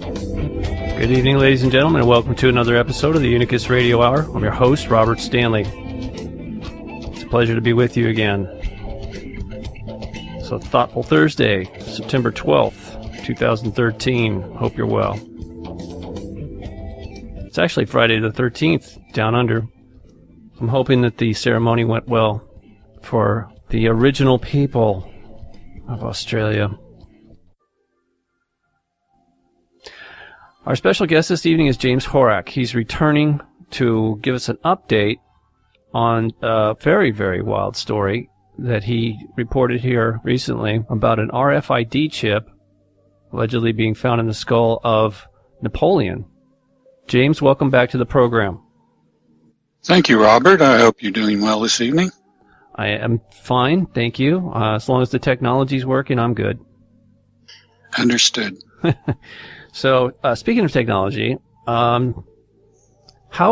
Good evening, ladies and gentlemen, and welcome to another episode of the Unicus Radio Hour. I'm your host, Robert Stanley. It's a pleasure to be with you again. So, Thoughtful Thursday, September 12th, 2013. Hope you're well. It's actually Friday the 13th, down under. I'm hoping that the ceremony went well for the original people of Australia. Our special guest this evening is James Horak. He's returning to give us an update on a very, very wild story that he reported here recently about an RFID chip allegedly being found in the skull of Napoleon. James, welcome back to the program. Thank you, Robert. I hope you're doing well this evening. I am fine, thank you. As long as the technology's working, I'm good. Understood. So, speaking of technology, how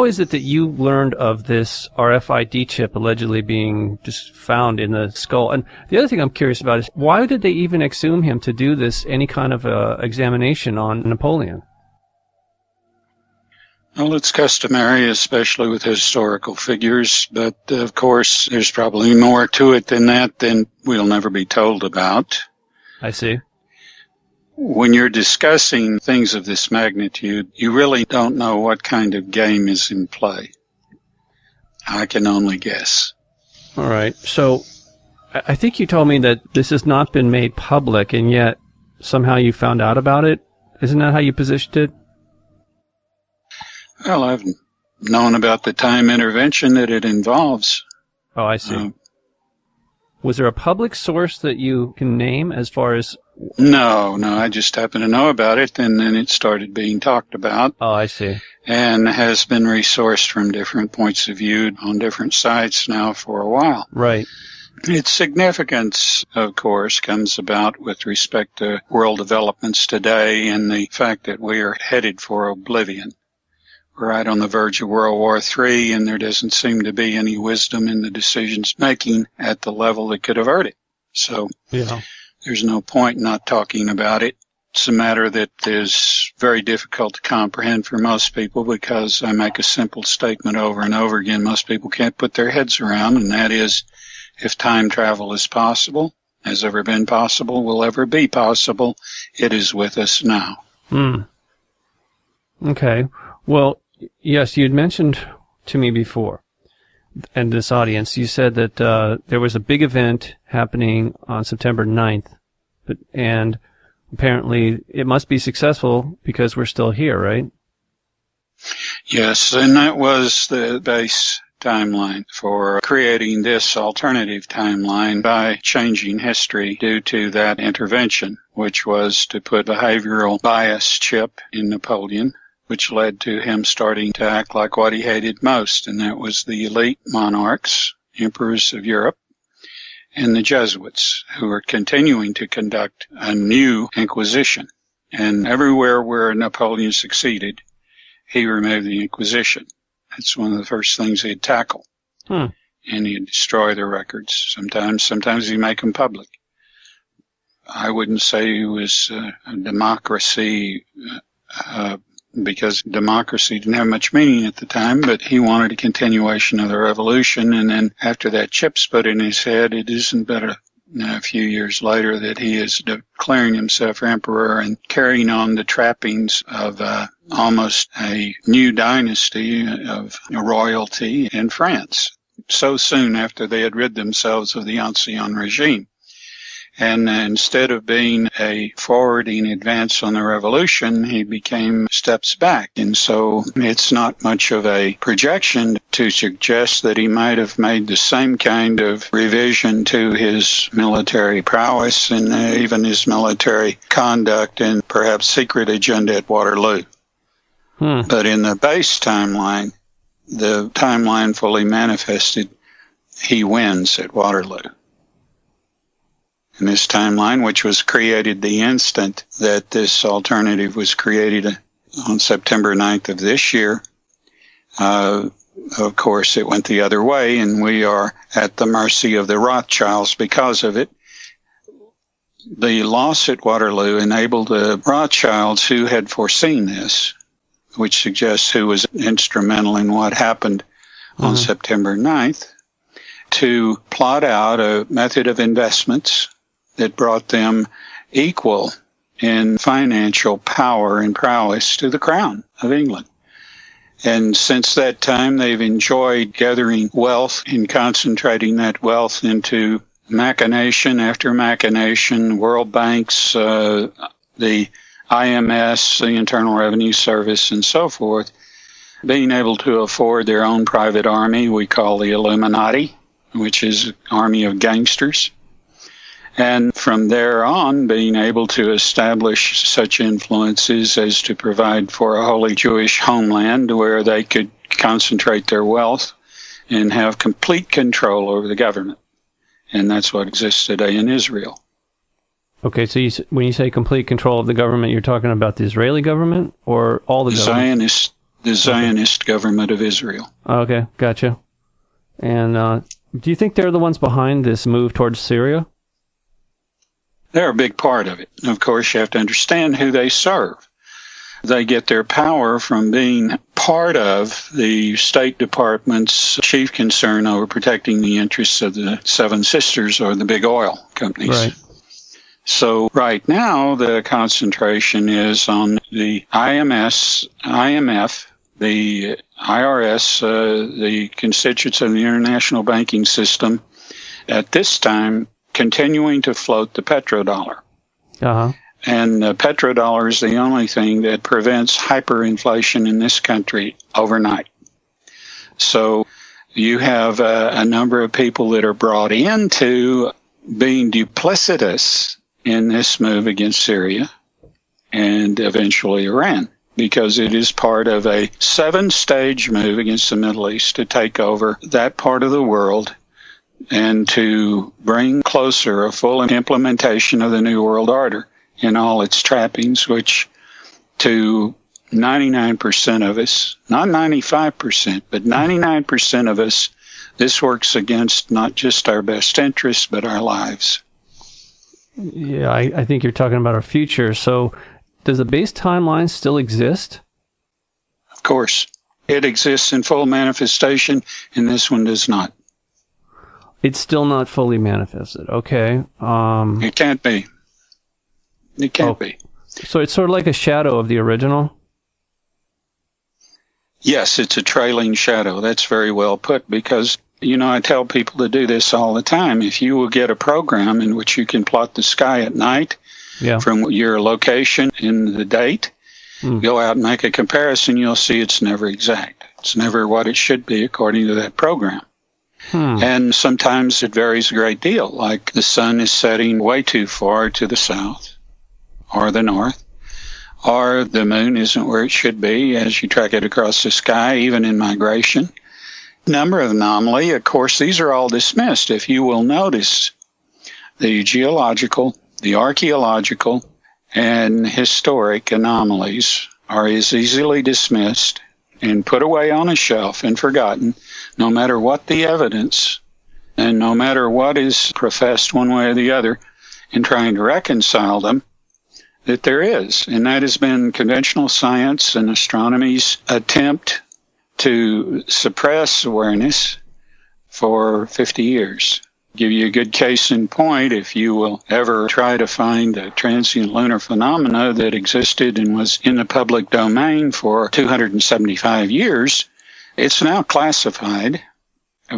is it that you learned of this RFID chip allegedly being just found in the skull? And the other thing I'm curious about is, why did they even exhume him to do this, any kind of examination on Napoleon? Well, it's customary, especially with historical figures, but of course there's probably more to it than that than we'll never be told about. I see. When you're discussing things of this magnitude, you really don't know what kind of game is in play. I can only guess. All right. So I think you told me that this has not been made public, and yet somehow you found out about it. Isn't that how you positioned it? Well, I've known about the time intervention that it involves. Oh, I see. Was there a public source that you can name as far as... No, I just happened to know about it, and then it started being talked about. Oh, I see. And has been resourced from different points of view on different sites now for a while. Right. Its significance, of course, comes about with respect to world developments today and the fact that we are headed for oblivion. We're right on the verge of World War III, and there doesn't seem to be any wisdom in the decisions making at the level that could avert it. So there's no point in not talking about it. It's a matter that is very difficult to comprehend for most people because I make a simple statement over and over again most people can't put their heads around, and that is, if time travel is possible, has ever been possible, will ever be possible, it is with us now. Okay. Well, yes, you'd mentioned to me before, and this audience, you said that there was a big event happening on September 9th, and apparently it must be successful because we're still here, right? Yes, and that was the base timeline for creating this alternative timeline by changing history due to that intervention, which was to put behavioral bias chip in Napoleon, which led to him starting to act like what he hated most, and that was the elite monarchs, emperors of Europe, and the Jesuits, who were continuing to conduct a new Inquisition. And everywhere where Napoleon succeeded, he removed the Inquisition. That's one of the first things he'd tackle. And he'd destroy the records. Sometimes he'd make them public. I wouldn't say he was a democracy because democracy didn't have much meaning at the time, but he wanted a continuation of the revolution. And then after that chip's put in his head, it isn't but a few years later that he is declaring himself emperor and carrying on the trappings of almost a new dynasty of royalty in France, so soon after they had rid themselves of the Ancien regime. And instead of being a forwarding advance on the revolution, he became steps back. And so it's not much of a projection to suggest that he might have made the same kind of revision to his military prowess and even his military conduct and perhaps secret agenda at Waterloo. But in the base timeline, the timeline fully manifested, he wins at Waterloo. In this timeline, which was created the instant that this alternative was created on September 9th of this year, of course, it went the other way, and we are at the mercy of the Rothschilds because of it. the loss at Waterloo enabled the Rothschilds, who had foreseen this, which suggests who was instrumental in what happened on September 9th, to plot out a method of investments that brought them equal in financial power and prowess to the Crown of England. And since that time, they've enjoyed gathering wealth and concentrating that wealth into machination after machination, World Banks, the IMS, the Internal Revenue Service, and so forth, being able to afford their own private army we call the Illuminati, which is an army of gangsters. And from there on, being able to establish such influences as to provide for a wholly Jewish homeland where they could concentrate their wealth and have complete control over the government. And that's what exists today in Israel. Okay, so when you say complete control of the government, you're talking about the Israeli government or all the government? The Zionist government of Israel. Okay, gotcha. And do you think they're the ones behind this move towards Syria? They're a big part of it. Of course, you have to understand who they serve. They get their power from being part of the State Department's chief concern over protecting the interests of the Seven Sisters or the big oil companies. Right. So right now, the concentration is on the IMF, the IRS, the constituents of the international banking system, at this time continuing to float the petrodollar. And the petrodollar is the only thing that prevents hyperinflation in this country overnight. So you have a number of people that are brought into being duplicitous in this move against Syria and eventually Iran, because it is part of a 7-stage move against the Middle East to take over that part of the world and to bring closer a full implementation of the New World Order in all its trappings, which to 99% of us, not 95%, but 99% of us, this works against not just our best interests, but our lives. Yeah, I think you're talking about our future. So does the base timeline still exist? Of course. It exists in full manifestation, and this one does not. It's still not fully manifested. Okay. It can't be. It can't be. So it's sort of like a shadow of the original? Yes, it's a trailing shadow. That's very well put, because, I tell people to do this all the time. If you will get a program in which you can plot the sky at night from your location and the date, go out and make a comparison, you'll see it's never exact. It's never what it should be according to that program. And sometimes it varies a great deal, like the sun is setting way too far to the south or the north, or the moon isn't where it should be as you track it across the sky, even in migration. Number of anomaly, of course, these are all dismissed. If you will notice, the geological, the archaeological, and historic anomalies are as easily dismissed and put away on a shelf and forgotten, no matter what the evidence and no matter what is professed one way or the other in trying to reconcile them, that there is. And that has been conventional science and astronomy's attempt to suppress awareness for 50 years. Give you a good case in point, if you will ever try to find a transient lunar phenomena that existed and was in the public domain for 275 years, it's now classified,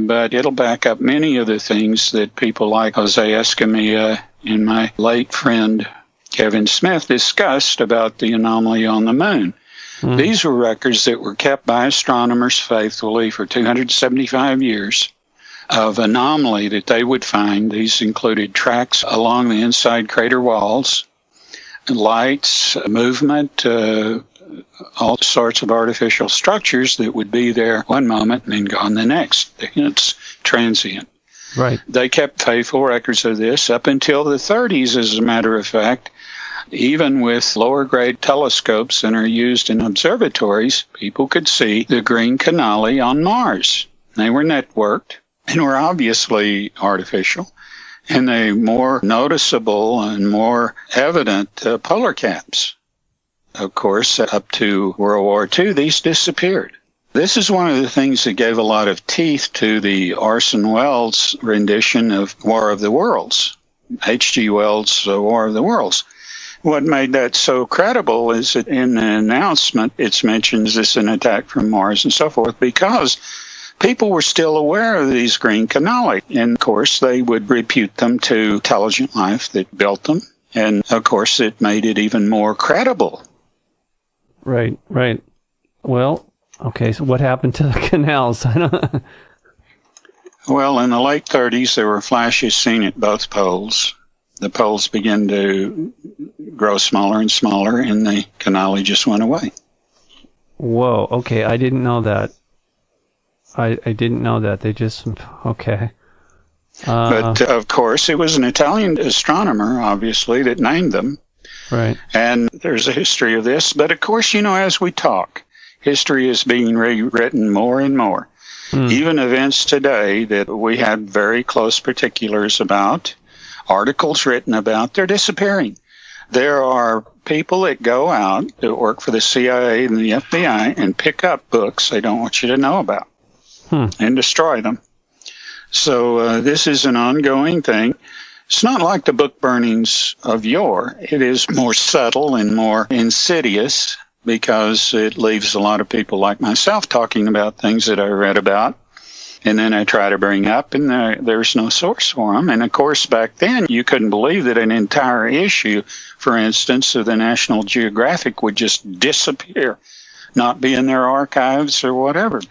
but it'll back up many of the things that people like Jose Escamilla and my late friend Kevin Smith discussed about the anomaly on the moon. These were records that were kept by astronomers faithfully for 275 years of anomaly that they would find. These included tracks along the inside crater walls, lights, movement, all sorts of artificial structures that would be there one moment and then gone the next. It's transient. Right. They kept faithful records of this up until the 30s, as a matter of fact. Even with lower-grade telescopes that are used in observatories, people could see the green canali on Mars. They were networked and were obviously artificial. And the more noticeable and more evident polar caps. Of course, up to World War II, these disappeared. This is one of the things that gave a lot of teeth to the Orson Welles rendition of War of the Worlds, H.G. Wells' War of the Worlds. What made that so credible is that in the announcement, it mentions this an attack from Mars and so forth, because people were still aware of these green cannoli. And, of course, they would repute them to intelligent life that built them. And, of course, it made it even more credible. Right, right. Well, okay, so what happened to the canals? Well, in the late 30s, there were flashes seen at both poles. The poles began to grow smaller and smaller, and the cannoli just went away. Whoa, okay, I didn't know that. I didn't know that. They just, okay. But, of course, it was an Italian astronomer, obviously, that named them. Right. And there's a history of this. But, of course, you know, as we talk, history is being rewritten more and more. Even events today that we had very close particulars about, articles written about, they're disappearing. There are people that go out that work for the CIA and the FBI and pick up books they don't want you to know about and destroy them. So this is an ongoing thing. It's not like the book burnings of yore. It is more subtle and more insidious because it leaves a lot of people like myself talking about things that I read about. And then I try to bring up, and there's no source for them. And, of course, back then, you couldn't believe that an entire issue, for instance, of the National Geographic would just disappear, not be in their archives or whatever.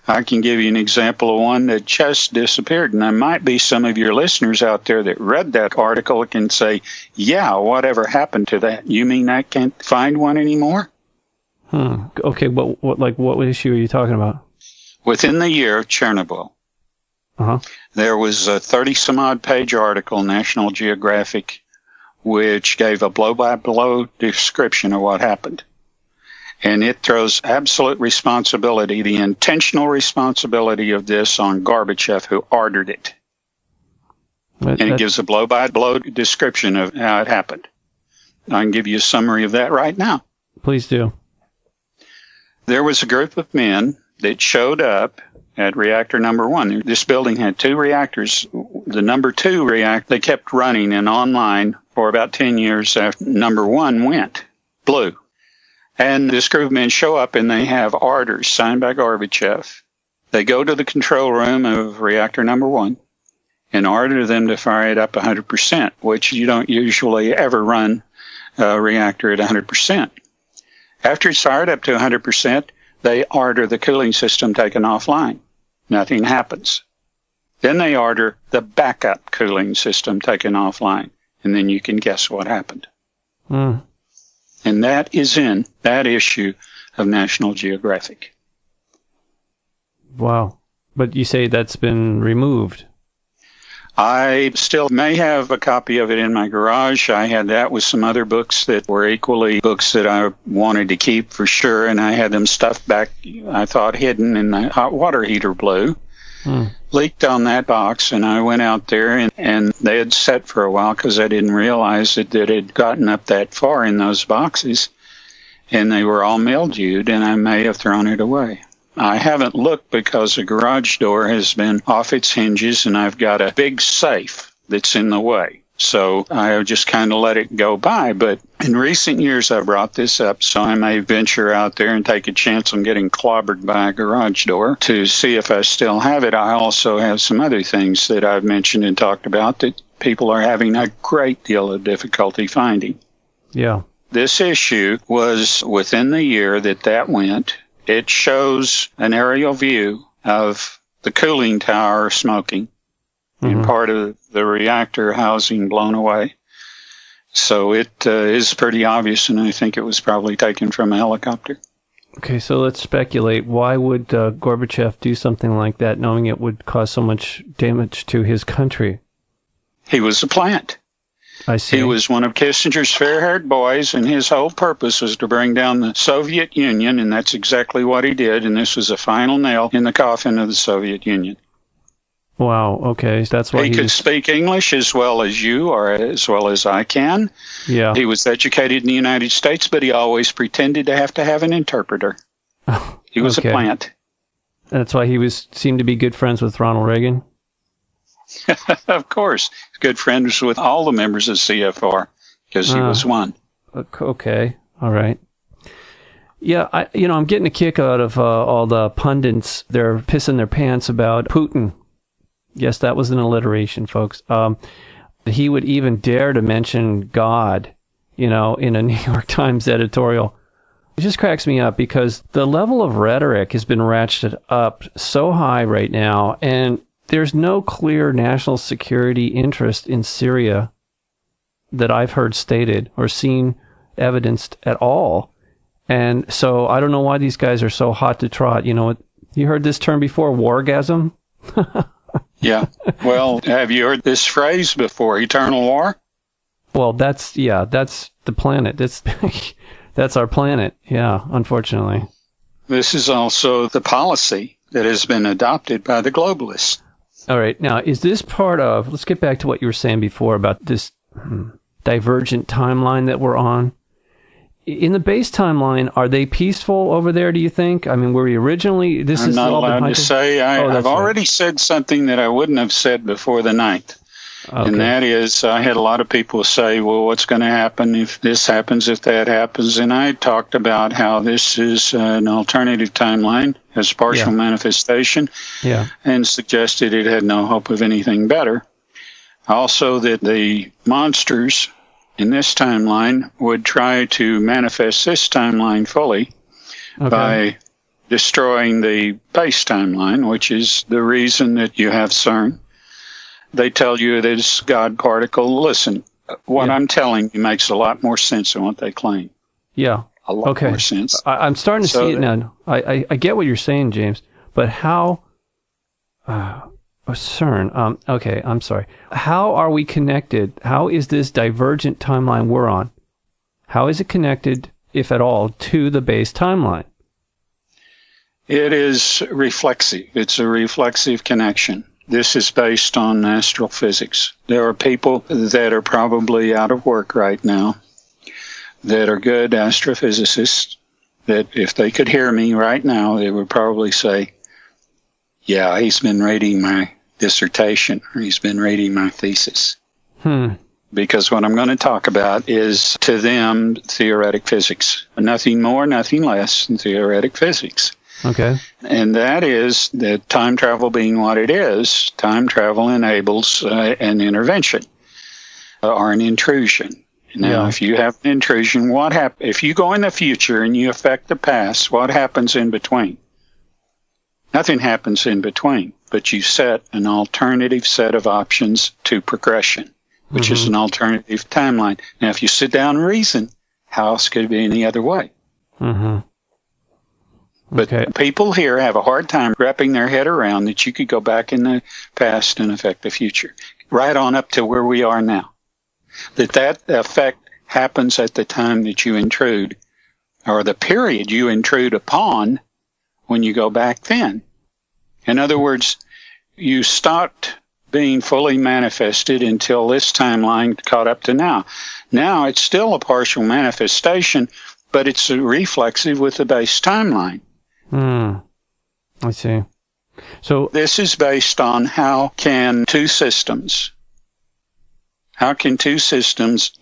I can give you an example of one that just disappeared. And there might be some of your listeners out there that read that article and can say, yeah, whatever happened to that? You mean I can't find one anymore? Okay, what issue are you talking about? Within the year of Chernobyl, there was a 30-some-odd page article in National Geographic which gave a blow-by-blow description of what happened. And it throws absolute responsibility, the intentional responsibility of this on Gorbachev, who ordered it. And it gives a blow-by-blow description of how it happened. I can give you a summary of that right now. Please do. There was a group of men that showed up at reactor number 1. This building had 2 reactors. The number 2 reactor, they kept running and online for about 10 years after number 1 went blue. And this group of men show up and they have orders signed by Gorbachev. They go to the control room of reactor number 1 and order them to fire it up 100%, which you don't usually ever run a reactor at 100%. After it's fired up to 100%, they order the cooling system taken offline. Nothing happens. Then they order the backup cooling system taken offline. And then you can guess what happened. And that is in that issue of National Geographic. Wow. But you say that's been removed. I still may have a copy of it in my garage. I had that with some other books that were equally books that I wanted to keep for sure, and I had them stuffed back, I thought, hidden in the hot water heater blue. Leaked on that box, and I went out there, and they had set for a while because I didn't realize that it had gotten up that far in those boxes, and they were all mildewed, and I may have thrown it away. I haven't looked because the garage door has been off its hinges, and I've got a big safe that's in the way. So I just kind of let it go by. But in recent years, I brought this up, so I may venture out there and take a chance on getting clobbered by a garage door to see if I still have it. I also have some other things that I've mentioned and talked about that people are having a great deal of difficulty finding. Yeah. This issue was within the year that went. It shows an aerial view of the cooling tower smoking and part of the reactor housing blown away. So it is pretty obvious, and I think it was probably taken from a helicopter. Okay, so let's speculate. Why would Gorbachev do something like that, knowing it would cause so much damage to his country? He was a plant. I see. He was one of Kissinger's fair-haired boys, and his whole purpose was to bring down the Soviet Union, and that's exactly what he did, and this was the final nail in the coffin of the Soviet Union. Wow. Okay. That's why he could speak English as well as you or as well as I can. Yeah. He was educated in the United States, but he always pretended to have an interpreter. He was a plant. That's why he seemed to be good friends with Ronald Reagan. Of course. Good friends with all the members of CFR because he was one. Okay. All right. Yeah, I'm getting a kick out of all the pundits. They're pissing their pants about Putin. Yes, that was an alliteration, folks. He would even dare to mention God, in a New York Times editorial. It just cracks me up because the level of rhetoric has been ratcheted up so high right now, and there's no clear national security interest in Syria that I've heard stated or seen evidenced at all. And so I don't know why these guys are so hot to trot. You heard this term before, wargasm? Yeah. Well, have you heard this phrase before, eternal war? Well, that's the planet. That's our planet. Yeah, unfortunately. This is also the policy that has been adopted by the globalists. All right. Now, is this part of, let's get back to what you were saying before about this divergent timeline that we're on. In the base timeline, are they peaceful over there, do you think? I mean, were we originally... I'm not allowed to say. I've already said something that I wouldn't have said before the 9th. Okay. And that is, I had a lot of people say, well, what's going to happen if this happens, if that happens? And I talked about how this is an alternative timeline, as partial manifestation, and suggested it had no hope of anything better. Also, that the monsters in this timeline would try to manifest this timeline fully by destroying the base timeline, which is the reason that you have CERN. They tell you that it's God particle. Listen, what I'm telling you makes a lot more sense than what they claim. Yeah. A lot more sense. I'm starting to see it now. I get what you're saying, James, but how... CERN. Okay, I'm sorry. How are we connected? How is this divergent timeline we're on? How is it connected, if at all, to the base timeline? It is reflexive. It's a reflexive connection. This is based on astrophysics. There are people that are probably out of work right now that are good astrophysicists that if they could hear me right now, they would probably say, yeah, he's been reading my dissertation, or he's been reading my thesis. Because what I'm going to talk about is, to them, theoretic physics. Nothing more, nothing less than theoretic physics. Okay. And that is that time travel being what it is, time travel enables an intervention or an intrusion. Now, if you have an intrusion, what happens? If you go in the future and you affect the past, what happens in between? Nothing happens in between, but you set an alternative set of options to progression, which is an alternative timeline. Now, if you sit down and reason, how else could it be any other way? But people here have a hard time wrapping their head around that you could go back in the past and affect the future, right on up to where we are now. That effect happens at the time that you intrude, or the period you intrude upon when you go back then. In other words, you stopped being fully manifested until this timeline caught up to now. Now it's still a partial manifestation, but it's reflexive with the base timeline. I see. So this is based on how can two systems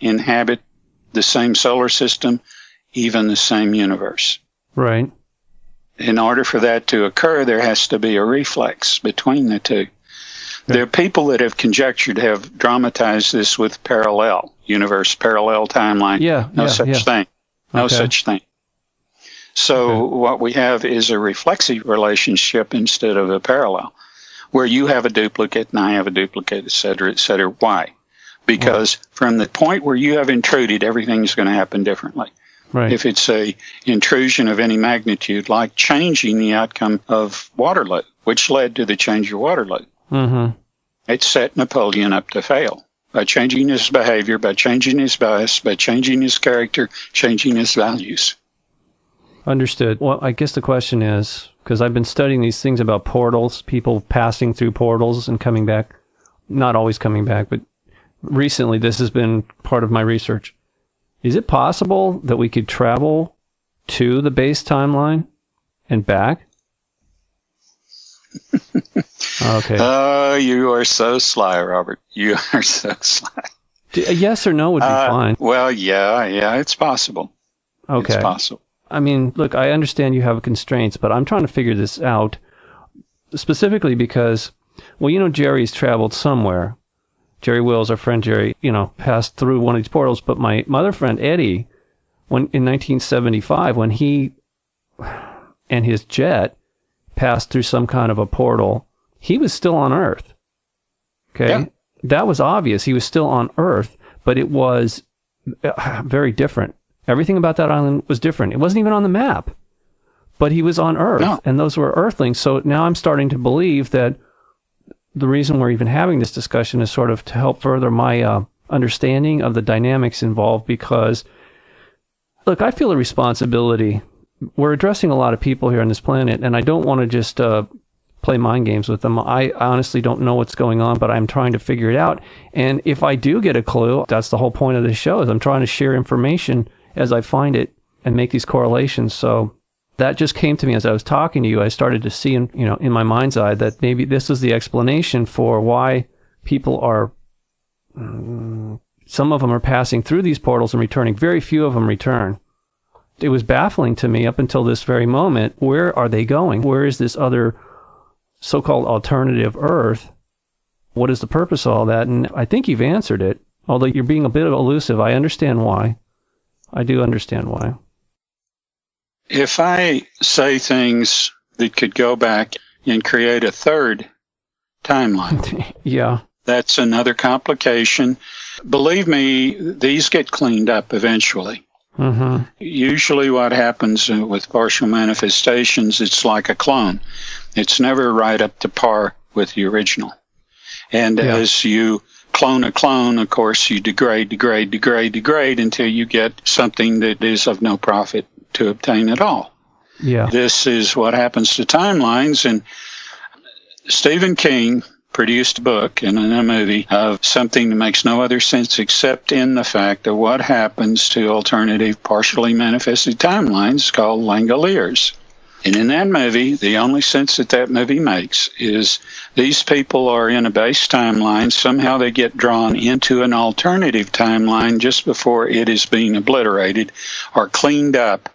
inhabit the same solar system, even the same universe? Right. In order for that to occur, there has to be a reflex between the two. There are people that have conjectured, have dramatized this with parallel universe, parallel timeline. No such thing. No such thing. So what we have is a reflexive relationship instead of a parallel, where you have a duplicate and I have a duplicate, et cetera, et cetera. Why? Because from the point where you have intruded, everything's going to happen differently. Right. If it's a intrusion of any magnitude, like changing the outcome of Waterloo, which led to the change of Waterloo. It set Napoleon up to fail by changing his behavior, by changing his bias, by changing his character, changing his values. Understood. Well, I guess the question is, because I've been studying these things about portals, people passing through portals and coming back, not always coming back, but recently this has been part of my research. Is it possible that we could travel to the base timeline and back? Okay. Oh, you are so sly, Robert. You are so sly. A yes or no would be fine. Well, yeah, it's possible. Okay. It's possible. I mean, look, I understand you have constraints, but I'm trying to figure this out specifically because, well, Jerry's traveled somewhere. Jerry Wills, our friend Jerry, passed through one of these portals. But my other friend Eddie, in 1975, when he and his jet passed through some kind of a portal, he was still on Earth. Okay? Yeah. That was obvious. He was still on Earth, but it was very different. Everything about that island was different. It wasn't even on the map, but he was on Earth, and those were Earthlings. So now I'm starting to believe that the reason we're even having this discussion is sort of to help further my understanding of the dynamics involved, because, look, I feel a responsibility. We're addressing a lot of people here on this planet, and I don't want to just play mind games with them. I honestly don't know what's going on, but I'm trying to figure it out. And if I do get a clue, that's the whole point of this show, is I'm trying to share information as I find it and make these correlations. So that just came to me as I was talking to you. I started to see in my mind's eye that maybe this is the explanation for why people are, some of them are passing through these portals and returning. Very few of them return. It was baffling to me up until this very moment. Where are they going? Where is this other so-called alternative Earth? What is the purpose of all that? And I think you've answered it, although you're being a bit elusive. I understand why. I do understand why. If I say things that could go back and create a third timeline, yeah, that's another complication. Believe me, these get cleaned up eventually. Mm-hmm. Usually what happens with partial manifestations, it's like a clone. It's never right up to par with the original. And as you clone a clone, of course, you degrade until you get something that is of no profit to obtain at all. Yeah. This is what happens to timelines. And Stephen King produced a book and a movie of something that makes no other sense except in the fact of what happens to alternative partially manifested timelines called Langoliers. And in that movie, the only sense that movie makes is these people are in a base timeline. Somehow they get drawn into an alternative timeline just before it is being obliterated or cleaned up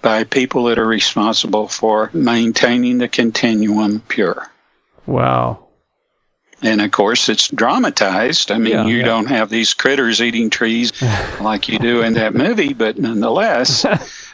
by people that are responsible for maintaining the continuum pure. Wow. And, of course, it's dramatized. I mean, you don't have these critters eating trees like you do in that movie, but nonetheless,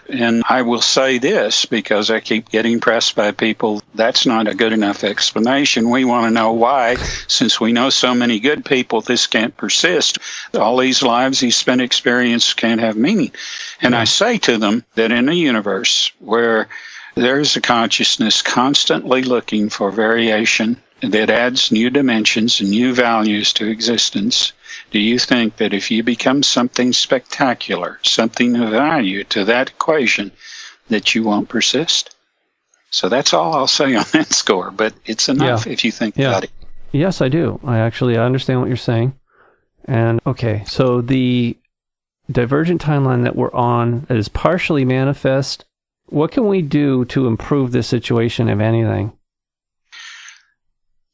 and I will say this because I keep getting pressed by people, that's not a good enough explanation. We want to know why, since we know so many good people, this can't persist. All these lives he's spent experience can't have meaning. And I say to them that in a universe where there is a consciousness constantly looking for variation that adds new dimensions and new values to existence, do you think that if you become something spectacular, something of value to that equation, that you won't persist? So that's all I'll say on that score, but it's enough if you think about it. Yes, I do. I understand what you're saying. And, okay, so the divergent timeline that we're on that is partially manifest, what can we do to improve this situation, if anything?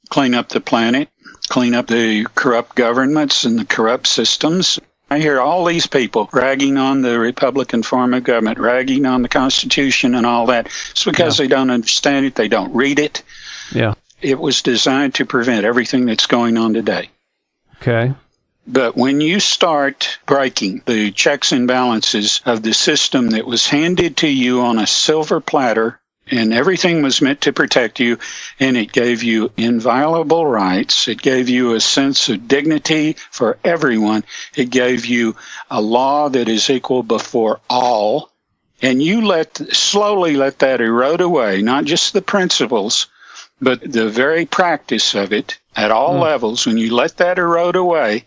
Clean up the planet, clean up the corrupt governments and the corrupt systems. I hear all these people ragging on the Republican form of government, ragging on the Constitution and all that. It's because they don't understand it. They don't read it. Yeah. It was designed to prevent everything that's going on today. Okay. But when you start breaking the checks and balances of the system that was handed to you on a silver platter, and everything was meant to protect you, and it gave you inviolable rights. It gave you a sense of dignity for everyone. It gave you a law that is equal before all. And you slowly let that erode away, not just the principles, but the very practice of it at all levels. When you let that erode away,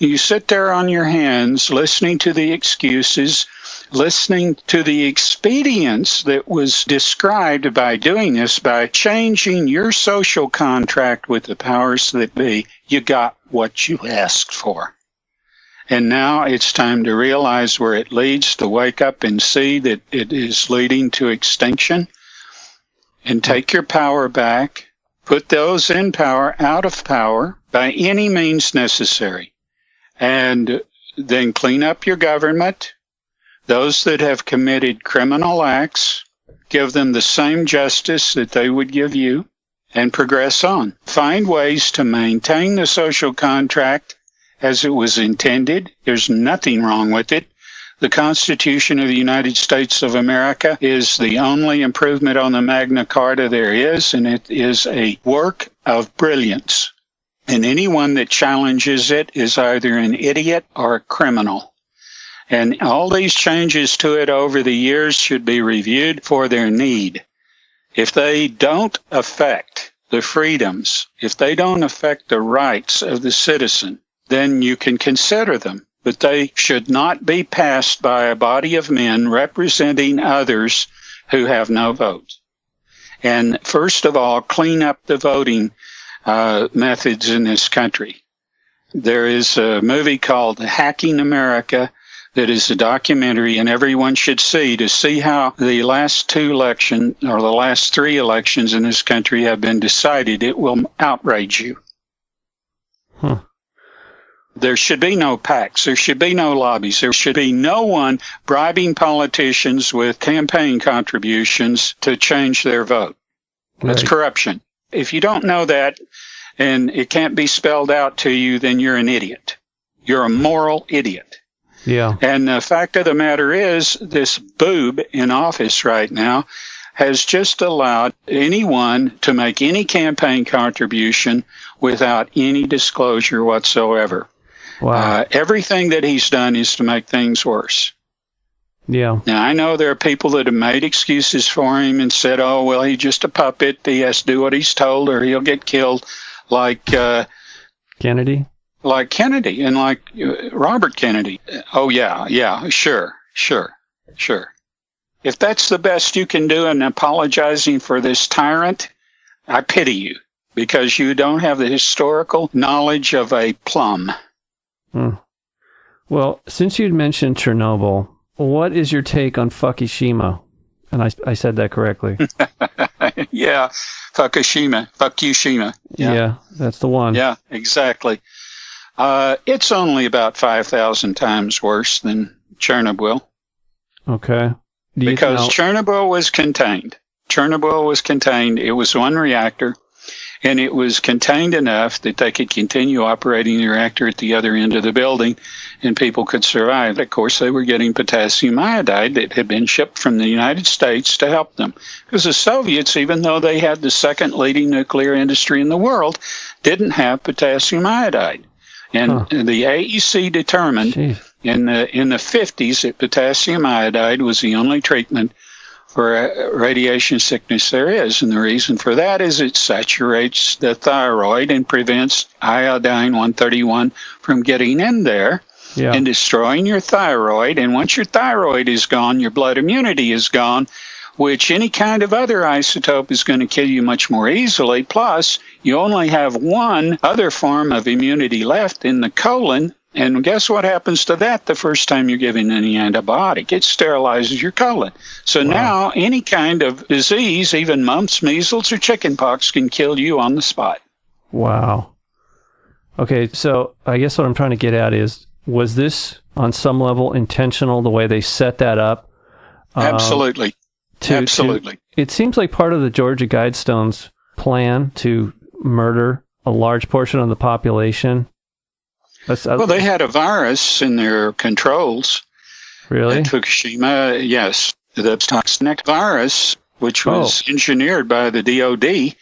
You sit there on your hands listening to the excuses, listening to the expedience that was described by doing this, by changing your social contract with the powers that be. You got what you asked for. And now it's time to realize where it leads, to wake up and see that it is leading to extinction, and take your power back, put those in power out of power by any means necessary, and then clean up your government. Those that have committed criminal acts, give them the same justice that they would give you, and progress on. Find ways to maintain the social contract as it was intended. There's nothing wrong with it. The Constitution of the United States of America is the only improvement on the Magna Carta there is, and it is a work of brilliance. And anyone that challenges it is either an idiot or a criminal. And all these changes to it over the years should be reviewed for their need. If they don't affect the freedoms, if they don't affect the rights of the citizen, then you can consider them. But they should not be passed by a body of men representing others who have no vote. And first of all, clean up the voting methods in this country. There is a movie called Hacking America that is a documentary, and everyone should see, to see how the last two elections, or the last three elections in this country have been decided. It will outrage you. There should be no PACs. There should be no lobbies. There should be no one bribing politicians with campaign contributions to change their vote. That's corruption. If you don't know that, and it can't be spelled out to you, then you're an idiot. You're a moral idiot. Yeah. And the fact of the matter is, this boob in office right now has just allowed anyone to make any campaign contribution without any disclosure whatsoever. Wow. Everything that he's done is to make things worse. Yeah. Now, I know there are people that have made excuses for him and said, oh, well, he's just a puppet. He has to do what he's told or he'll get killed, like Kennedy? Like Kennedy and like Robert Kennedy. Oh, yeah, sure. If that's the best you can do in apologizing for this tyrant, I pity you, because you don't have the historical knowledge of a plum. Well, since you'd mentioned Chernobyl, what is your take on Fukushima? And I said that correctly. Yeah, Fukushima. Yeah, that's the one. Yeah, exactly. It's only about 5,000 times worse than Chernobyl. Okay. Because Chernobyl was contained. It was one reactor, and it was contained enough that they could continue operating the reactor at the other end of the building, and people could survive. Of course, they were getting potassium iodide that had been shipped from the United States to help them. Because the Soviets, even though they had the second leading nuclear industry in the world, didn't have potassium iodide. And the AEC determined in the 50s that potassium iodide was the only treatment for radiation sickness there is. And the reason for that is it saturates the thyroid and prevents iodine-131 from getting in there and destroying your thyroid. And once your thyroid is gone, your blood immunity is gone, which any kind of other isotope is going to kill you much more easily. Plus, you only have one other form of immunity left in the colon. And guess what happens to that the first time you're giving any antibiotic? It sterilizes your colon. So now any kind of disease, even mumps, measles, or chickenpox, can kill you on the spot. Wow. Okay, so I guess what I'm trying to get at is, was this on some level intentional, the way they set that up? Absolutely. Absolutely. It seems like part of the Georgia Guidestone's plan to murder a large portion of the population. Well, they had a virus in their controls. Really? At Fukushima, yes. The toxic virus, which was engineered by the DOD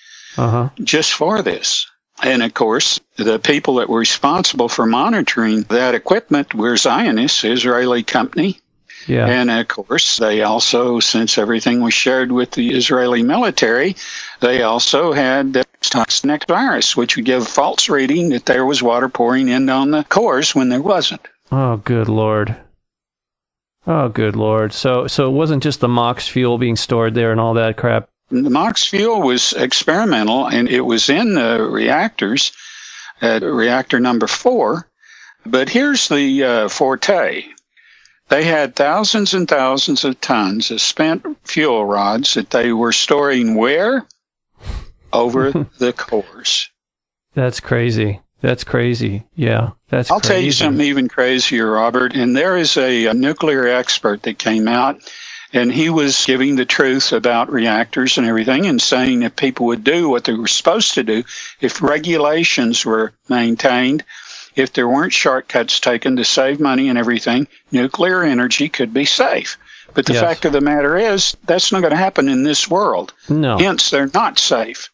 just for this. And, of course, the people that were responsible for monitoring that equipment were Zionists, Israeli company. Yeah. And, of course, they also, since everything was shared with the Israeli military, they also had toxic virus, which would give a false reading that there was water pouring in on the cores when there wasn't. Oh, good Lord. Oh, good Lord. So it wasn't just the MOX fuel being stored there and all that crap. The MOX fuel was experimental, and it was in the reactors at reactor number 4. But here's the forte. They had thousands and thousands of tons of spent fuel rods that they were storing where? Over the cores. That's crazy. That's crazy. Yeah, that's I'll crazy. tell you something even crazier, Robert. And there is a nuclear expert that came out, and he was giving the truth about reactors and everything and saying if people would do what they were supposed to do, if regulations were maintained, if there weren't shortcuts taken to save money and everything, nuclear energy could be safe. But the fact of the matter is, that's not going to happen in this world. No. Hence, they're not safe.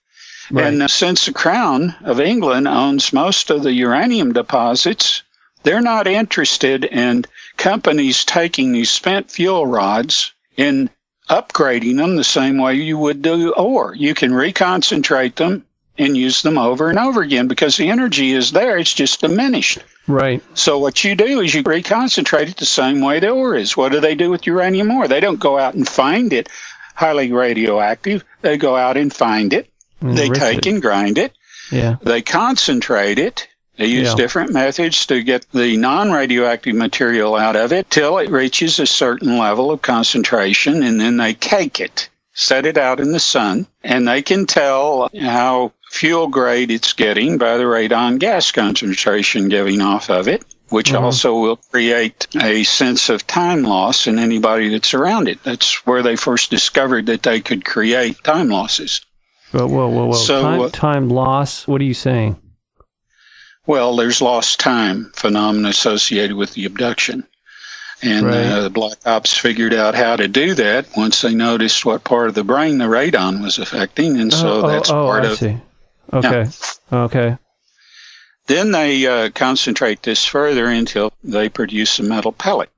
Right. And since the Crown of England owns most of the uranium deposits, they're not interested in companies taking these spent fuel rods and upgrading them the same way you would do ore. You can reconcentrate them and use them over and over again because the energy is there. It's just diminished. Right. So what you do is you reconcentrate it the same way the ore is. What do they do with uranium ore? They don't go out and find it highly radioactive. They go out and find it. They take and grind it. Yeah. They concentrate it. They use different methods to get the non-radioactive material out of it till it reaches a certain level of concentration, and then they cake it, set it out in the sun, and they can tell how fuel grade it's getting by the radon gas concentration giving off of it, which also will create a sense of time loss in anybody that's around it. That's where they first discovered that they could create time losses. Whoa. So, time loss? What are you saying? Well, there's lost time phenomena associated with the abduction. And the Black Ops figured out how to do that once they noticed what part of the brain the radon was affecting. And so that's part of... See. Okay. Yeah. Okay. Then they concentrate this further until they produce a metal pellet.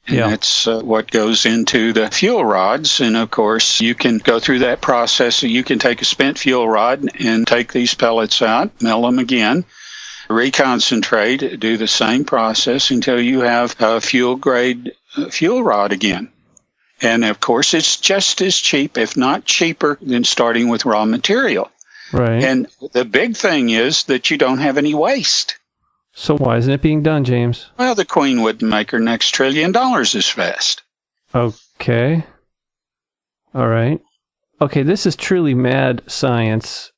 And that's what goes into the fuel rods. And, of course, you can go through that process. You can take a spent fuel rod and take these pellets out, melt them again, reconcentrate, do the same process until you have a fuel-grade fuel rod again. And, of course, it's just as cheap, if not cheaper, than starting with raw material. Right. And the big thing is that you don't have any waste. So why isn't it being done, James? Well, the Queen wouldn't make her next $1 trillion as fast. Okay. All right. Okay, this is truly mad science.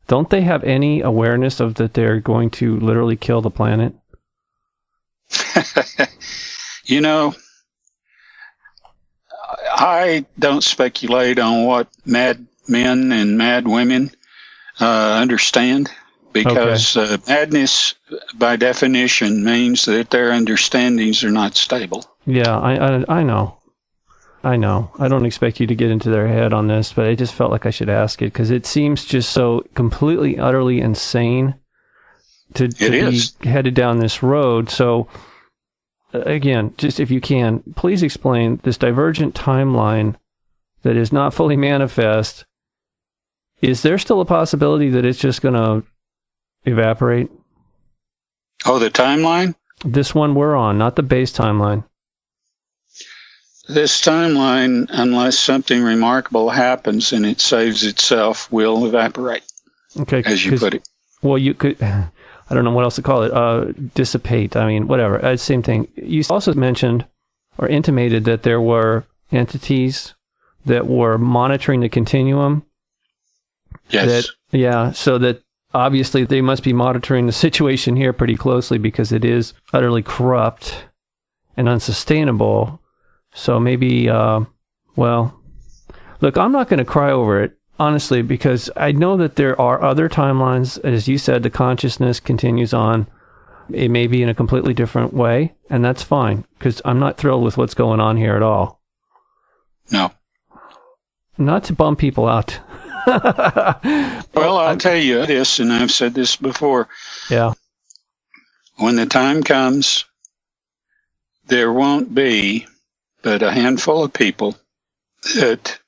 Don't they have any awareness of that they're going to literally kill the planet? You know, I don't speculate on what mad men and mad women understand. Because madness, by definition, means that their understandings are not stable. Yeah, I know. I know. I don't expect you to get into their head on this, but I just felt like I should ask it because it seems just so completely, utterly insane to be headed down this road. So, again, just if you can, please explain this divergent timeline that is not fully manifest. Is there still a possibility that it's just going to evaporate? Oh, the timeline? This one we're on, not the base timeline. This timeline, unless something remarkable happens and it saves itself, will evaporate. Okay, as you put it. Well, you could, I don't know what else to call it, dissipate. I mean, whatever. Same thing. You also mentioned or intimated that there were entities that were monitoring the continuum. Yes. So that obviously they must be monitoring the situation here pretty closely because it is utterly corrupt and unsustainable. So maybe, well, look, I'm not going to cry over it, honestly, because I know that there are other timelines. As you said, the consciousness continues on. It may be in a completely different way, and that's fine, because I'm not thrilled with what's going on here at all. No. Not to bum people out. Well, I'll tell you this, and I've said this before. Yeah. When the time comes, there won't be but a handful of people that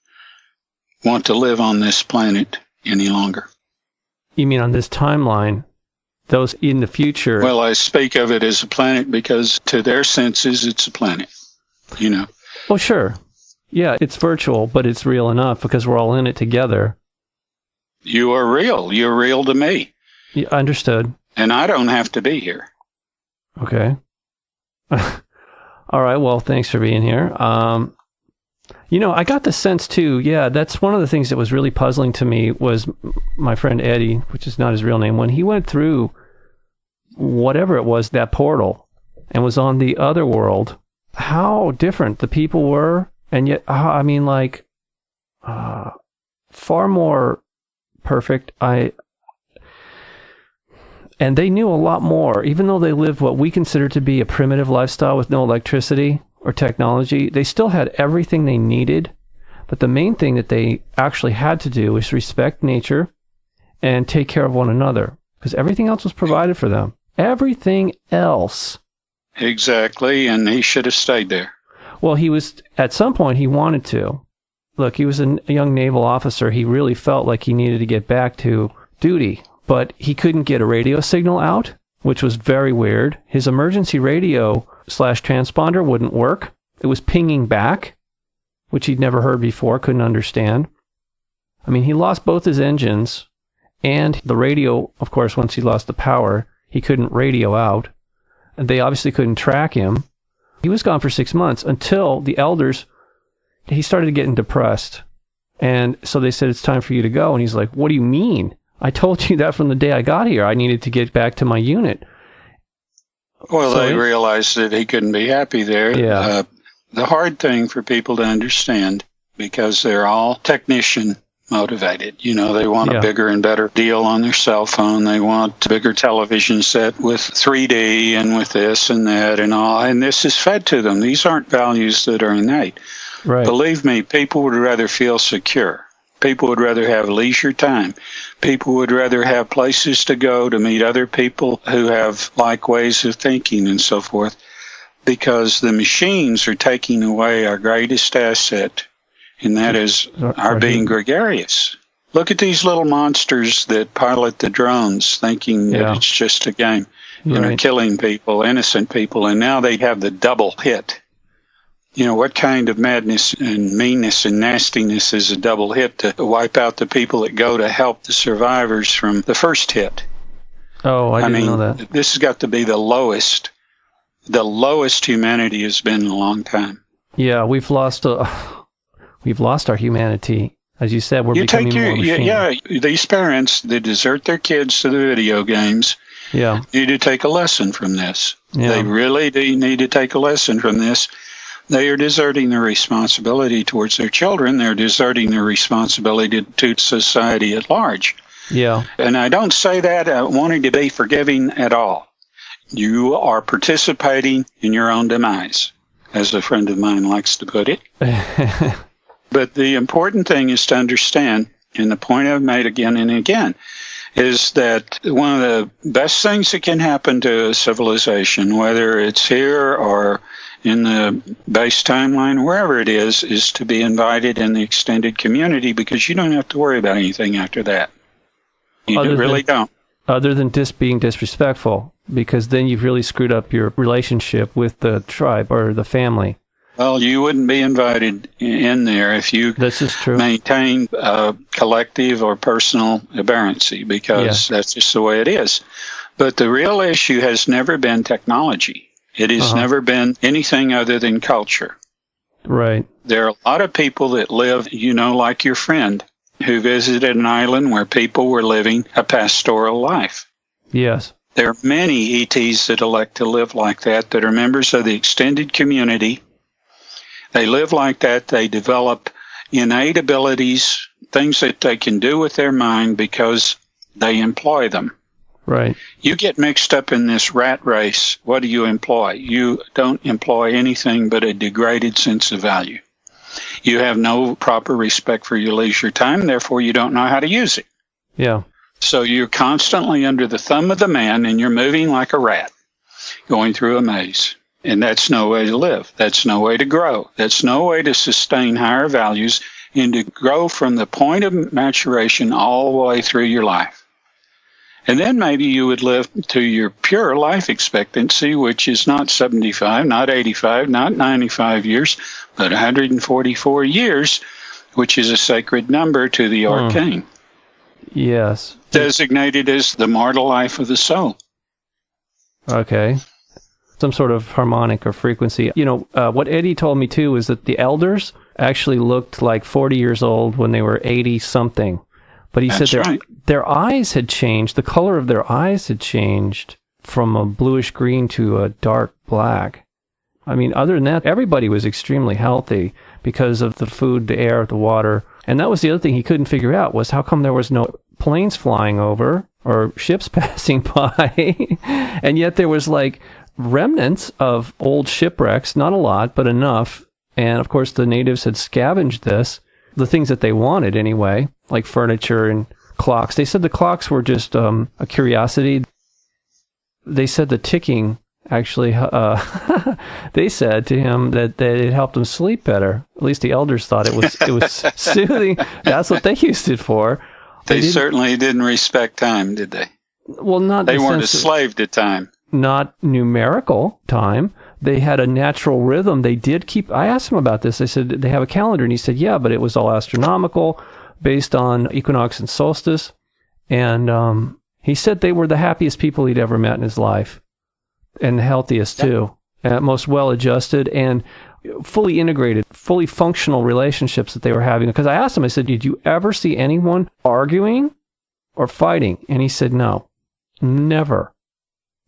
want to live on this planet any longer. You mean on this timeline? Those in the future? Well, I speak of it as a planet because to their senses, it's a planet, you know. Oh, sure. Yeah, it's virtual, but it's real enough because we're all in it together. You are real. You're real to me. Yeah, understood. And I don't have to be here. Okay. All right, well, thanks for being here. You know, I got the sense, too, yeah, that's one of the things that was really puzzling to me was my friend Eddie, which is not his real name, when he went through whatever it was, that portal, and was on the other world, how different the people were, and yet, I mean, like, far more perfect. And they knew a lot more, even though they lived what we consider to be a primitive lifestyle with no electricity or technology. They still had everything they needed, but the main thing that they actually had to do was respect nature and take care of one another, because everything else was provided for them. Everything else. Exactly, and he should have stayed there. Well, he was, at some point, he wanted to. Look, he was a young naval officer. He really felt like he needed to get back to duty, but he couldn't get a radio signal out, which was very weird. His emergency radio / transponder wouldn't work. It was pinging back, which he'd never heard before, couldn't understand. I mean, he lost both his engines, and the radio, of course, once he lost the power, he couldn't radio out. And they obviously couldn't track him. He was gone for 6 months until the elders, he started getting depressed. And so they said, it's time for you to go. And he's like, what do you mean? I told you that from the day I got here. I needed to get back to my unit. Well, they realized that he couldn't be happy there. Yeah. The hard thing for people to understand, because they're all technician motivated. You know, they want a bigger and better deal on their cell phone. They want a bigger television set with 3D and with this and that and all. And this is fed to them. These aren't values that are innate. Right. Believe me, people would rather feel secure. People would rather have leisure time. People would rather have places to go to meet other people who have like ways of thinking and so forth, because the machines are taking away our greatest asset, and that is our being gregarious. Look at these little monsters that pilot the drones thinking that it's just a game and are killing people, innocent people, and now they have the double hit. You know, what kind of madness and meanness and nastiness is a double hit to wipe out the people that go to help the survivors from the first hit? Oh, I didn't know that. This has got to be the lowest humanity has been in a long time. Yeah, we've lost our humanity. As you said, we're becoming more machine. Yeah, these parents that desert their kids to the video games need to take a lesson from this. Yeah. They really do need to take a lesson from this. They are deserting their responsibility towards their children. They're deserting their responsibility to society at large. Yeah. And I don't say that wanting to be forgiving at all. You are participating in your own demise, as a friend of mine likes to put it. But the important thing is to understand, and the point I've made again and again, is that one of the best things that can happen to a civilization, whether it's here or in the base timeline, wherever it is to be invited in the extended community, because you don't have to worry about anything after that. You really don't. Other than being disrespectful, because then you've really screwed up your relationship with the tribe or the family. Well, you wouldn't be invited in there if you maintain collective or personal aberrancy, because that's just the way it is. But the real issue has never been technology. It has never been anything other than culture. Right. There are a lot of people that live, you know, like your friend, who visited an island where people were living a pastoral life. Yes. There are many ETs that elect to live like that are members of the extended community. They live like that. They develop innate abilities, things that they can do with their mind because they employ them. Right. You get mixed up in this rat race. What do you employ? You don't employ anything but a degraded sense of value. You have no proper respect for your leisure time, therefore you don't know how to use it. Yeah. So you're constantly under the thumb of the man, and you're moving like a rat, going through a maze. And that's no way to live. That's no way to grow. That's no way to sustain higher values and to grow from the point of maturation all the way through your life. And then maybe you would live to your pure life expectancy, which is not 75, not 85, not 95 years, but 144 years, which is a sacred number to the arcane. Yes. Designated as the mortal life of the soul. Okay. Some sort of harmonic or frequency. You know, what Eddie told me, too, is that the elders actually looked like 40 years old when they were 80-something. But he said their eyes had changed. The color of their eyes had changed from a bluish green to a dark black. I mean, other than that, everybody was extremely healthy because of the food, the air, the water. And that was the other thing he couldn't figure out, was how come there was no planes flying over or ships passing by, and yet there was like remnants of old shipwrecks, not a lot, but enough. And of course, the natives had scavenged this, the things that they wanted anyway, like furniture and clocks. They said the clocks were just a curiosity. They said the ticking actually, they said to him that it helped him sleep better. At least the elders thought it was soothing. That's what they used it for. They certainly didn't respect time, did they? Well, not. They weren't a slave to time. Not numerical time. They had a natural rhythm. They did keep. I asked him about this. I said, they have a calendar, and he said, yeah, but it was all astronomical, based on equinox and solstice. And he said they were the happiest people he'd ever met in his life, and the healthiest too, and most well-adjusted and fully integrated, fully functional relationships that they were having. Because I asked him, I said, did you ever see anyone arguing or fighting? And he said, no, never.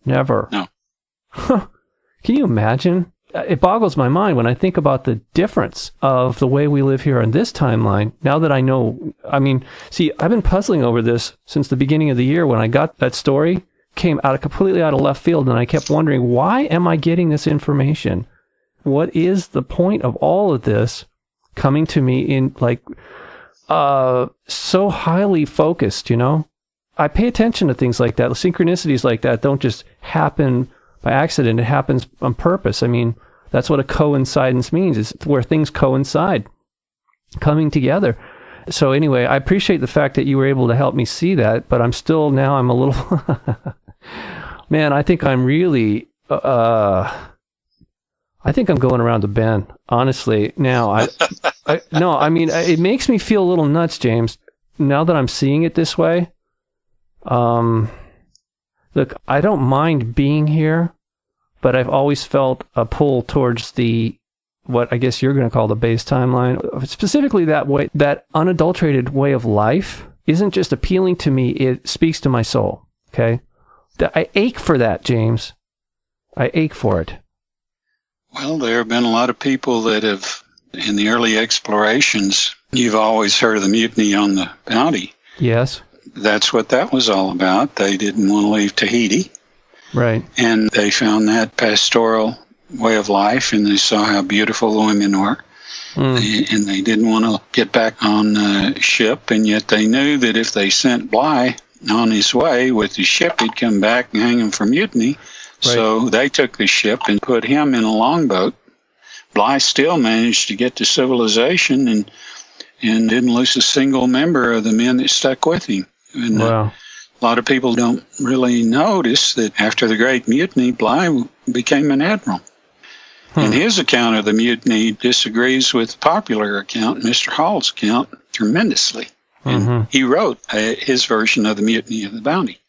No. Can you imagine? It boggles my mind when I think about the difference of the way we live here on this timeline. Now that I know, I mean, see, I've been puzzling over this since the beginning of the year when I got that story, came completely out of left field, and I kept wondering, why am I getting this information? What is the point of all of this coming to me in like so highly focused, you know? I pay attention to things like that. Synchronicities like that don't just happen by accident. It happens on purpose. I mean, that's what a coincidence means. It's where things coincide, coming together. So anyway, I appreciate the fact that you were able to help me see that, but I'm a little, man, I think I'm really, I think I'm going around the bend, honestly. Now, I mean, it makes me feel a little nuts, James, now that I'm seeing it this way. Look, I don't mind being here, but I've always felt a pull towards what I guess you're going to call the base timeline. Specifically that way, that unadulterated way of life isn't just appealing to me, it speaks to my soul, okay? I ache for that, James. I ache for it. Well, there have been a lot of people that have, in the early explorations, you've always heard of the mutiny on the Bounty. Yes. That's what that was all about. They didn't want to leave Tahiti. Right. And they found that pastoral way of life, and they saw how beautiful the women were. And they didn't want to get back on the ship, and yet they knew that if they sent Bligh on his way with the ship, he'd come back and hang him for mutiny. Right. So they took the ship and put him in a longboat. Bligh still managed to get to civilization and didn't lose a single member of the men that stuck with him. And wow. A lot of people don't really notice that after the Great Mutiny, Bligh became an admiral. And his account of the mutiny disagrees with the popular account, Mr. Hall's account, tremendously. And he wrote his version of the Mutiny of the Bounty.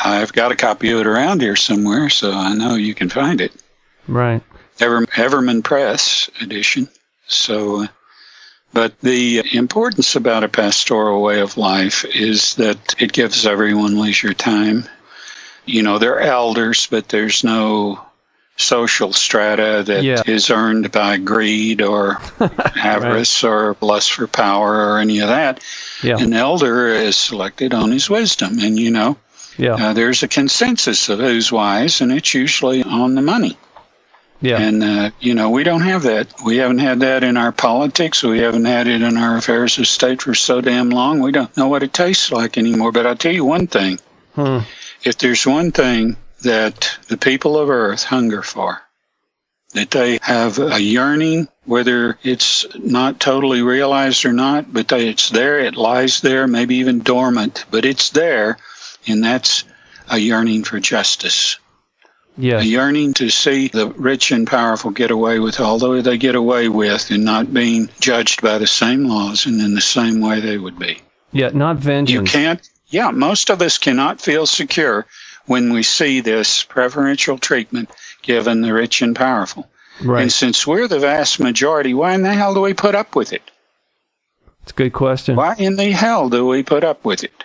I've got a copy of it around here somewhere, so I know you can find it. Right. Everman Press edition. So, but the importance about a pastoral way of life is that it gives everyone leisure time. You know, they're elders, but there's no social strata that is earned by greed or avarice or lust for power or any of that. Yeah. An elder is selected on his wisdom, and you know, there's a consensus of who's wise, and it's usually on the money. Yeah. And, you know, we don't have that. We haven't had that in our politics. We haven't had it in our affairs of state for so damn long. We don't know what it tastes like anymore. But I'll tell you one thing. If there's one thing that the people of Earth hunger for, that they have a yearning, whether it's not totally realized or not, but it's there, it lies there, maybe even dormant, but it's there, and that's a yearning for justice. Yes. A yearning to see the rich and powerful get away with all that they get away with and not being judged by the same laws and in the same way they would be. Yeah, not vengeance. Most of us cannot feel secure when we see this preferential treatment given the rich and powerful. Right. And since we're the vast majority, why in the hell do we put up with it? It's a good question. Why in the hell do we put up with it?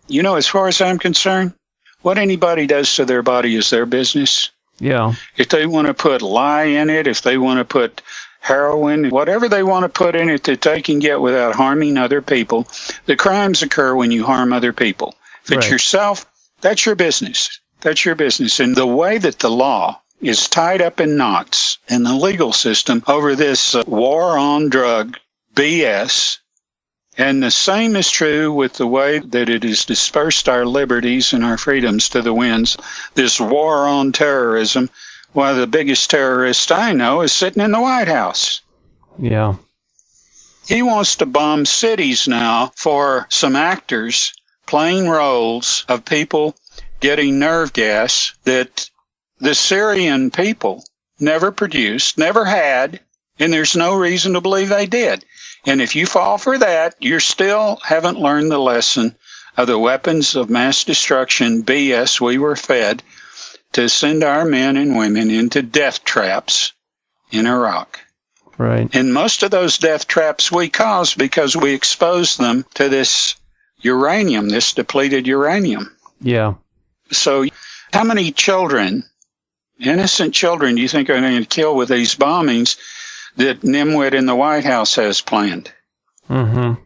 You know, as far as I'm concerned, what anybody does to their body is their business. Yeah. If they want to put lye in it, if they want to put heroin, whatever they want to put in it that they can get without harming other people, the crimes occur when you harm other people. If it's yourself, that's your business. That's your business. And the way that the law is tied up in knots in the legal system over this war on drug BS, and the same is true with the way that it has dispersed our liberties and our freedoms to the winds, this war on terrorism. Why, the biggest terrorist I know is sitting in the White House. Yeah. He wants to bomb cities now for some actors playing roles of people getting nerve gas that the Syrian people never produced, never had, and there's no reason to believe they did. And if you fall for that, you still haven't learned the lesson of the weapons of mass destruction BS we were fed to send our men and women into death traps in Iraq. Right. And most of those death traps we caused because we exposed them to this uranium, this depleted uranium. Yeah. So how many children, innocent children, do you think are going to kill with these bombings that Nimwit in the White House has planned? Mm-hmm.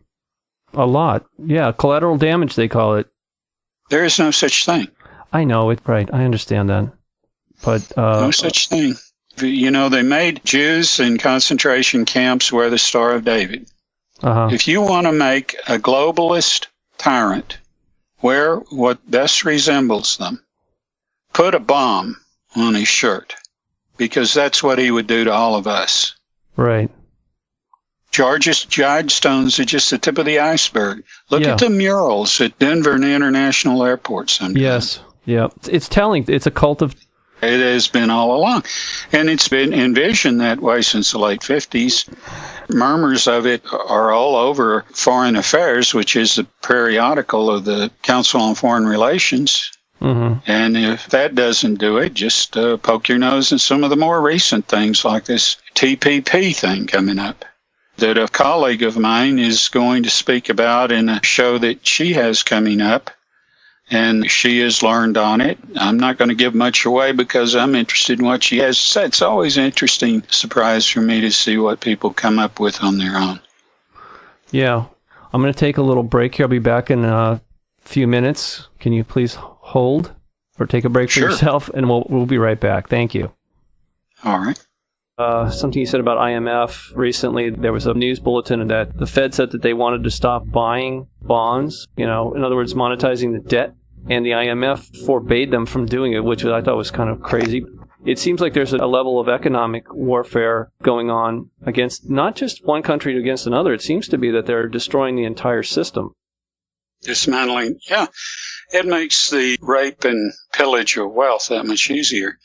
A lot. Yeah, collateral damage, they call it. There is no such thing. I know it, right. I understand that. But no such thing. You know, they made Jews in concentration camps wear the Star of David. Uh-huh. If you want to make a globalist tyrant wear what best resembles them, put a bomb on his shirt, because that's what he would do to all of us. Right. George's Stones are just the tip of the iceberg. Look at the murals at Denver and International Airport sometimes. Yes. Yeah. It's telling. It's a cult of... It has been all along. And it's been envisioned that way since the late 50s. Murmurs of it are all over Foreign Affairs, which is the periodical of the Council on Foreign Relations. Mm-hmm. And if that doesn't do it, just poke your nose in some of the more recent things like this TPP thing coming up that a colleague of mine is going to speak about in a show that she has coming up. And she has learned on it. I'm not going to give much away because I'm interested in what she has to say. It's always an interesting surprise for me to see what people come up with on their own. Yeah. I'm going to take a little break here. I'll be back in a few minutes. Can you please hold or take a break for yourself? And we'll be right back. Thank you. All right. Something you said about IMF recently, there was a news bulletin that the Fed said that they wanted to stop buying bonds, in other words, monetizing the debt, and the IMF forbade them from doing it, which I thought was kind of crazy. It seems like there's a level of economic warfare going on against not just one country against another. It seems to be that they're destroying the entire system. Dismantling, yeah. It makes the rape and pillage of wealth that much easier.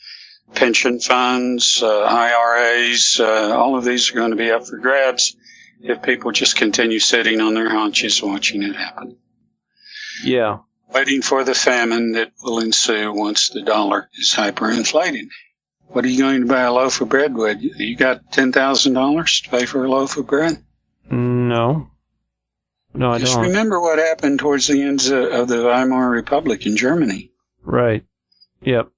Pension funds, IRAs, all of these are going to be up for grabs if people just continue sitting on their haunches watching it happen. Yeah. Waiting for the famine that will ensue once the dollar is hyperinflated. What are you going to buy a loaf of bread with? You got $10,000 to pay for a loaf of bread? No. No, I Just don't. remember what happened towards the end of the Weimar Republic in Germany. Right. Yep.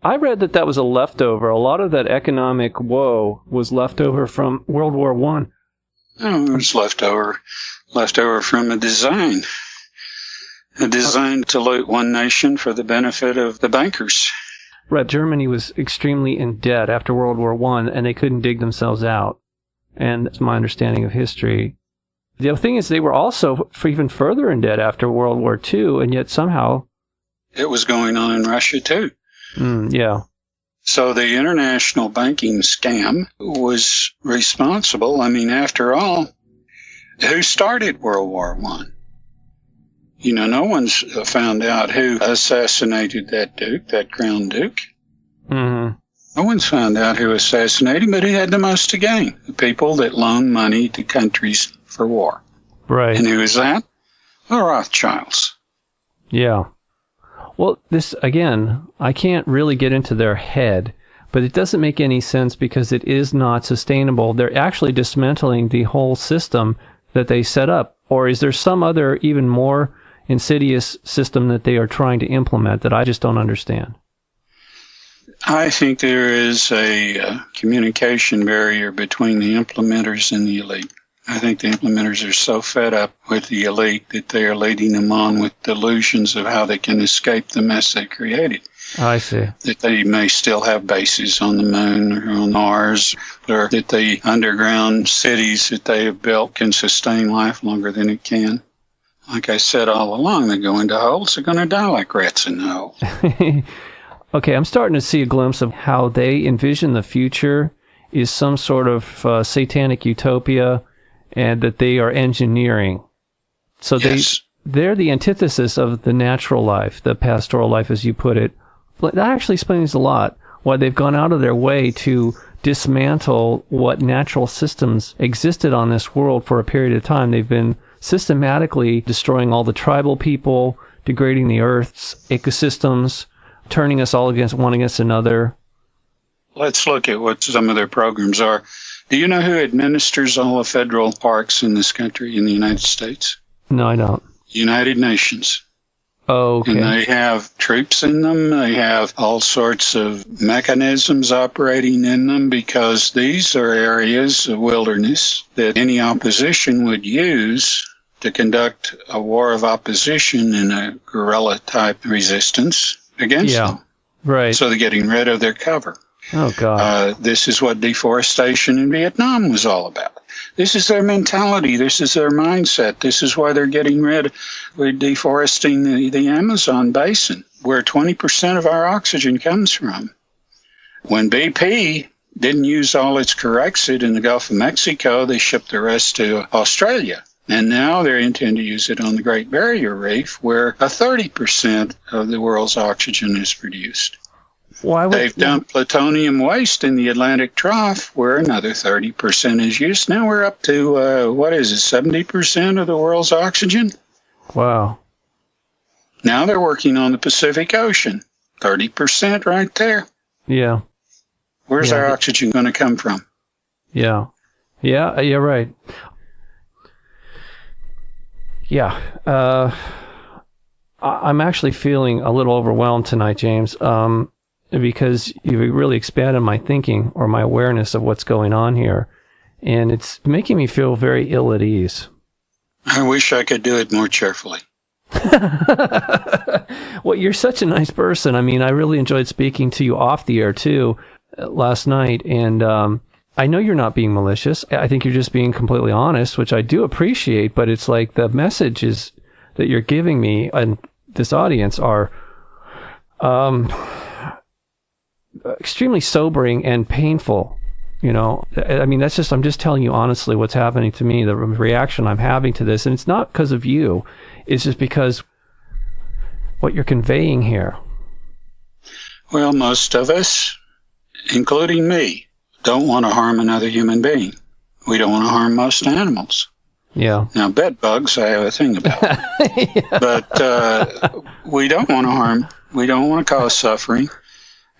I read that was a leftover. A lot of that economic woe was leftover from World War I. Oh, it was leftover from a design to loot one nation for the benefit of the bankers. Right. Germany was extremely in debt after World War I, and they couldn't dig themselves out. And that's my understanding of history. The other thing is they were also even further in debt after World War II, and yet somehow... It was going on in Russia, too. Yeah. So the international banking scam was responsible. I mean, after all, who started World War I? No one's found out who assassinated that Duke, that Crown Duke. Mm-hmm. No one's found out who assassinated him, but he had the most to gain. The people that loan money to countries for war. Right. And who is that? The Rothschilds. Yeah. Well, this, again, I can't really get into their head, but it doesn't make any sense because it is not sustainable. They're actually dismantling the whole system that they set up. Or is there some other even more insidious system that they are trying to implement that I just don't understand? I think there is a communication barrier between the implementers and the elite. I think the implementers are so fed up with the elite that they are leading them on with delusions of how they can escape the mess they created. I see. That they may still have bases on the moon or on Mars, or that the underground cities that they have built can sustain life longer than it can. Like I said all along, they go into holes, they're going to die like rats in the hole. Okay, I'm starting to see a glimpse of how they envision the future is some sort of satanic utopia, and that they are engineering. So yes. they're the antithesis of the natural life, the pastoral life, as you put it. That actually explains a lot why they've gone out of their way to dismantle what natural systems existed on this world for a period of time. They've been systematically destroying all the tribal people, degrading the Earth's ecosystems, turning us all against one against another. Let's look at what some of their programs are. Do you know who administers all the federal parks in this country, in the United States? No, I don't. United Nations. Oh, okay. And they have troops in them. They have all sorts of mechanisms operating in them because these are areas of wilderness that any opposition would use to conduct a war of opposition and a guerrilla-type resistance against them. Right. So they're getting rid of their cover. Oh, God. This is what deforestation in Vietnam was all about. This is their mentality. This is their mindset. This is why they're getting rid of, we're deforesting the Amazon basin, where 20% of our oxygen comes from. When BP didn't use all its Corexit in the Gulf of Mexico, they shipped the rest to Australia. And now they intend to use it on the Great Barrier Reef, where 30% of the world's oxygen is produced. They've dumped plutonium waste in the Atlantic Trough, where another 30% is used. Now we're up to, 70% of the world's oxygen? Wow. Now they're working on the Pacific Ocean. 30% right there. Yeah. Where's our oxygen going to come from? Yeah. Yeah, you're right. Yeah. I'm actually feeling a little overwhelmed tonight, James. Because you've really expanded my thinking or my awareness of what's going on here. And it's making me feel very ill at ease. I wish I could do it more cheerfully. Well, you're such a nice person. I mean, I really enjoyed speaking to you off the air, too, last night. And I know you're not being malicious. I think you're just being completely honest, which I do appreciate. But it's like the messages that you're giving me and this audience are extremely sobering and painful. I mean, I'm just telling you honestly what's happening to me, the reaction I'm having to this. And it's not because of you. It's just because what you're conveying here. Well, most of us, including me, don't want to harm another human being. We don't want to harm most animals. Yeah. Now, bed bugs, I have a thing about. Yeah. But we don't want to harm. We don't want to cause suffering.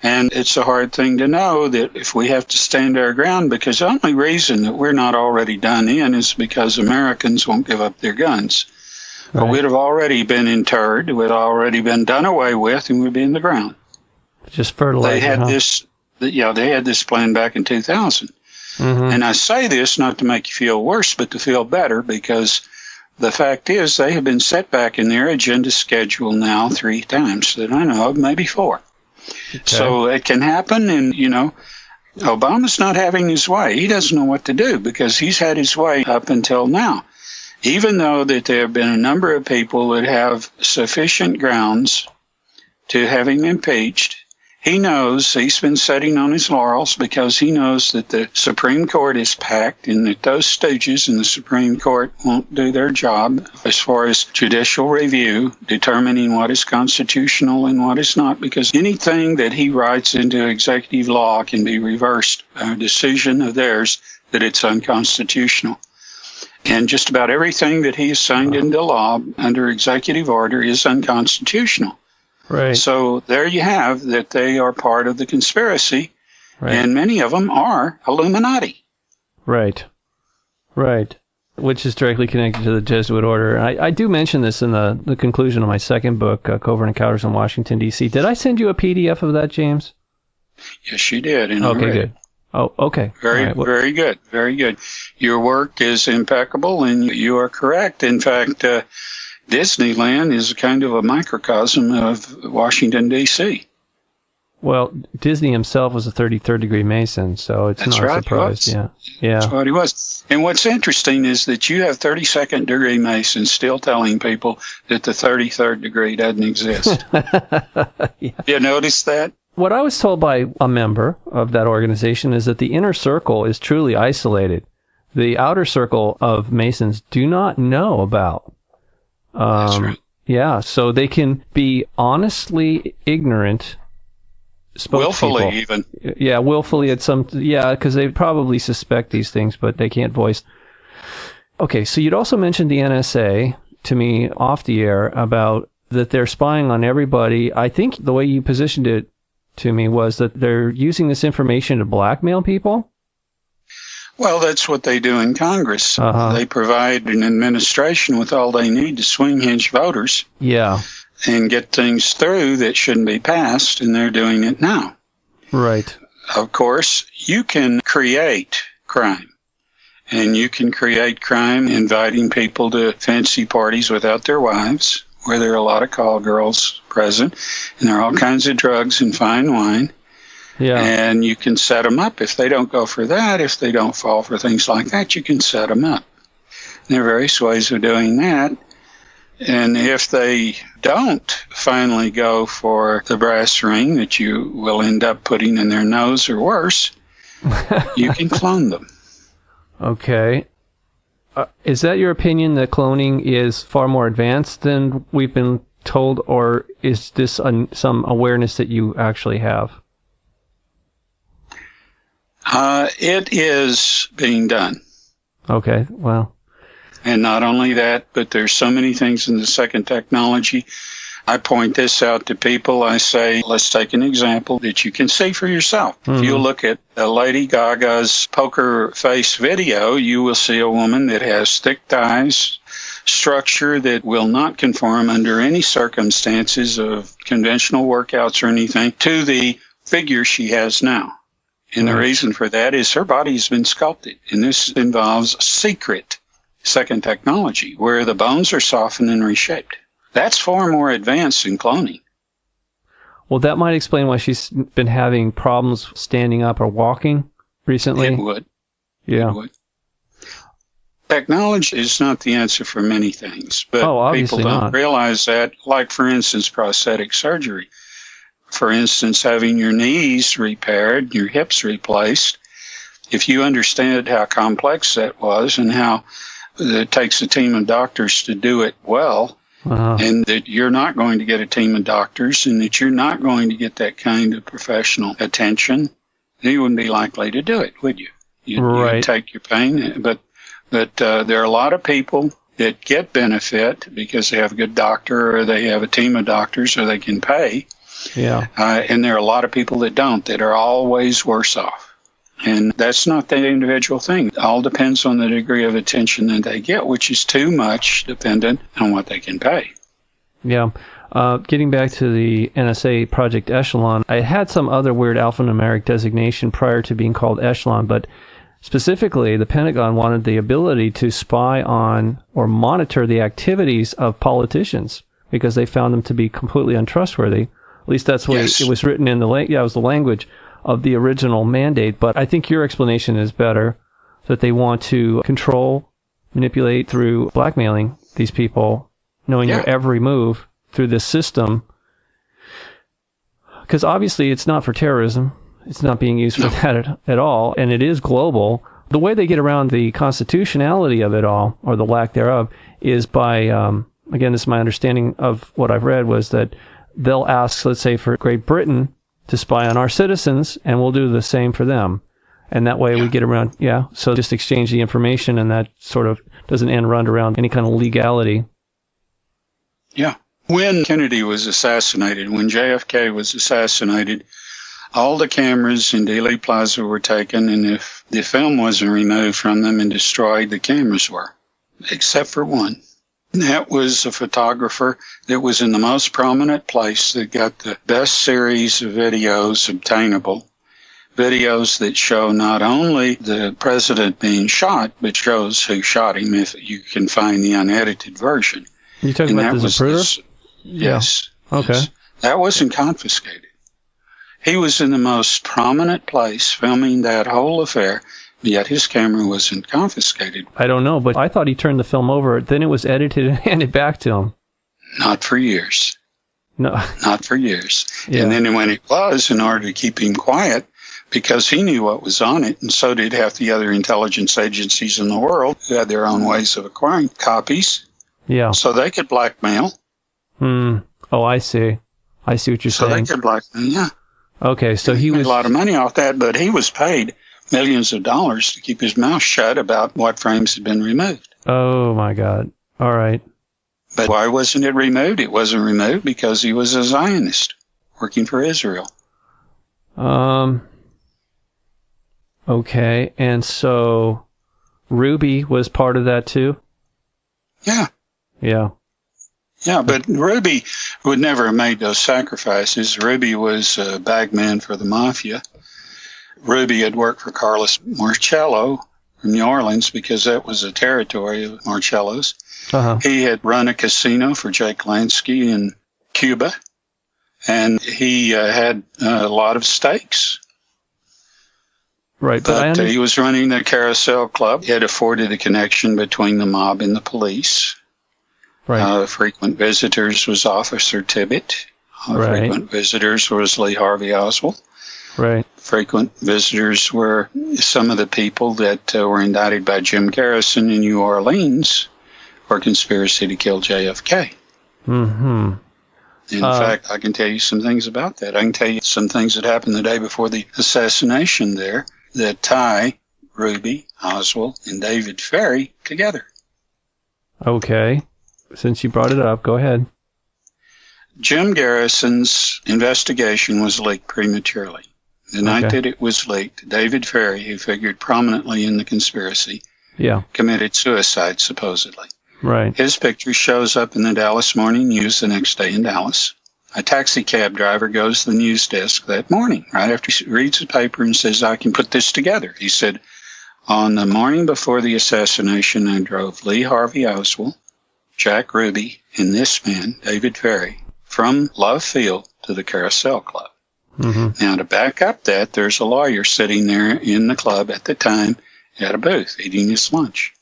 And it's a hard thing to know that if we have to stand our ground, because the only reason that we're not already done in is because Americans won't give up their guns. Right. But we'd have already been interred, we'd already been done away with, and we'd be in the ground. Just fertilizer. They had this plan back in 2000. Mm-hmm. And I say this not to make you feel worse, but to feel better, because the fact is they have been set back in their agenda schedule now 3 times that I know of, maybe 4. Okay. So it can happen, and, Obama's not having his way. He doesn't know what to do because he's had his way up until now. Even though that there have been a number of people that have sufficient grounds to have him impeached, He knows he's been sitting on his laurels because he knows that the Supreme Court is packed and that those stooges in the Supreme Court won't do their job as far as judicial review, determining what is constitutional and what is not, because anything that he writes into executive law can be reversed by a decision of theirs that it's unconstitutional. And just about everything that he has signed into law under executive order is unconstitutional. Right. So there you have that they are part of the conspiracy, right. And many of them are Illuminati. Right. Right. Which is directly connected to the Jesuit order. I do mention this in the conclusion of my second book, Covert Encounters in Washington, D.C. Did I send you a PDF of that, James? Yes, you did. And okay, good. Oh, okay. Very, right. Very good. Very good. Your work is impeccable, and you are correct. In fact, Disneyland is kind of a microcosm of Washington, D.C. Well, Disney himself was a 33rd degree Mason, so it's That's not right, a surprise. Yeah. That's what he was. And what's interesting is that you have 32nd degree Masons still telling people that the 33rd degree doesn't exist. Yeah. You notice that? What I was told by a member of that organization is that the inner circle is truly isolated. The outer circle of Masons do not know about. That's right. Yeah, so they can be honestly ignorant. Willfully, even. Yeah, willfully at some. Yeah, because they probably suspect these things, but they can't voice. Okay, so you'd also mentioned the NSA to me off the air about that they're spying on everybody. I think the way you positioned it to me was that they're using this information to blackmail people. Well, that's what they do in Congress. Uh-huh. They provide an administration with all they need to swing hinge voters. Yeah. And get things through that shouldn't be passed, and they're doing it now. Right. Of course, you can create crime. And you can create crime inviting people to fancy parties without their wives, where there are a lot of call girls present, and there are all kinds of drugs and fine wine. Yeah. And you can set them up. If they don't go for that, if they don't fall for things like that, you can set them up. And there are various ways of doing that. And if they don't finally go for the brass ring that you will end up putting in their nose or worse, you can clone them. Okay. Is that your opinion that cloning is far more advanced than we've been told, or is this some awareness that you actually have? It is being done. Okay, well. And not only that, but there's so many things in the second technology. I point this out to people. I say, let's take an example that you can see for yourself. Mm-hmm. If you look at Lady Gaga's poker face video, you will see a woman that has thick thighs, structure that will not conform under any circumstances of conventional workouts or anything to the figure she has now. And the reason for that is her body's been sculpted. And this involves secret second technology, where the bones are softened and reshaped. That's far more advanced than cloning. Well, that might explain why she's been having problems standing up or walking recently. It would. Yeah. It would. Technology is not the answer for many things, but people don't realize that, like, for instance, prosthetic surgery. For instance, having your knees repaired, your hips replaced, if you understand how complex that was and how it takes a team of doctors to do it well, and that you're not going to get a team of doctors and that you're not going to get that kind of professional attention, then you wouldn't be likely to do it, would you? You'd take your pain. But there are a lot of people that get benefit because they have a good doctor or they have a team of doctors or they can pay. Yeah. And there are a lot of people that don't, that are always worse off. And that's not the individual thing. It all depends on the degree of attention that they get, which is too much dependent on what they can pay. Yeah. Getting back to the NSA Project Echelon, I had some other weird alphanumeric designation prior to being called Echelon, but specifically the Pentagon wanted the ability to spy on or monitor the activities of politicians because they found them to be completely untrustworthy. At least that's what it was written in it was the language of the original mandate. But I think your explanation is better, that they want to control, manipulate through blackmailing these people, knowing your every move through this system. because obviously it's not for terrorism. It's not being used for that at all, and it is global. The way they get around the constitutionality of it all, or the lack thereof, is by, again, this is my understanding of what I've read, was that they'll ask, let's say, for Great Britain to spy on our citizens, and we'll do the same for them. And that way we get around, so just exchange the information, and that sort of doesn't end run around any kind of legality. Yeah. When Kennedy was assassinated, when JFK was assassinated, all the cameras in Dealey Plaza were taken, and if the film wasn't removed from them and destroyed, the cameras were, except for one. That was a photographer that was in the most prominent place that got the best series of videos obtainable. Videos that show not only the president being shot, but shows who shot him if you can find the unedited version. You're talking about the Zapruder? Yes. Okay. Yes. That wasn't confiscated. He was in the most prominent place filming that whole affair, yet his camera wasn't confiscated. I don't know, but I thought he turned the film over, then it was edited and handed back to him. Not for years. No. Not for years. Yeah. And then when it was, in order to keep him quiet, because he knew what was on it, and so did half the other intelligence agencies in the world who had their own ways of acquiring copies. Yeah. So they could blackmail. Oh, I see. I see what you're saying. So they could blackmail, yeah. Okay, so he made a lot of money off that, but he was paid millions of dollars to keep his mouth shut about what frames had been removed. Oh, my God. All right. But why wasn't it removed? It wasn't removed because he was a Zionist working for Israel. Okay, and so Ruby was part of that too? Yeah. Yeah. Yeah, but Ruby would never have made those sacrifices. Ruby was a bagman for the mafia. Ruby had worked for Carlos Marcello from New Orleans because that was a territory of Marcello's. Uh-huh. He had run a casino for Jake Lansky in Cuba, and he had a lot of stakes. Right, but he was running the Carousel Club. He had afforded a connection between the mob and the police. Right. Frequent visitors was Officer Tibbet. Frequent visitors was Lee Harvey Oswald. Right. Frequent visitors were some of the people that were indicted by Jim Garrison in New Orleans for conspiracy to kill JFK. Mm-hmm. In fact, I can tell you some things about that. I can tell you some things that happened the day before the assassination there that tie Ruby, Oswald, and David Ferry together. Okay. Since you brought it up, go ahead. Jim Garrison's investigation was leaked prematurely. The night that it was leaked, David Ferry, who figured prominently in the conspiracy, committed suicide, supposedly. Right. His picture shows up in the Dallas Morning News the next day in Dallas. A taxi cab driver goes to the news desk that morning, right after he reads the paper and says, I can put this together. He said, on the morning before the assassination, I drove Lee Harvey Oswald, Jack Ruby, and this man, David Ferry, from Love Field to the Carousel Club. Mm-hmm. Now, to back up that, there's a lawyer sitting there in the club at the time at a booth eating his lunch.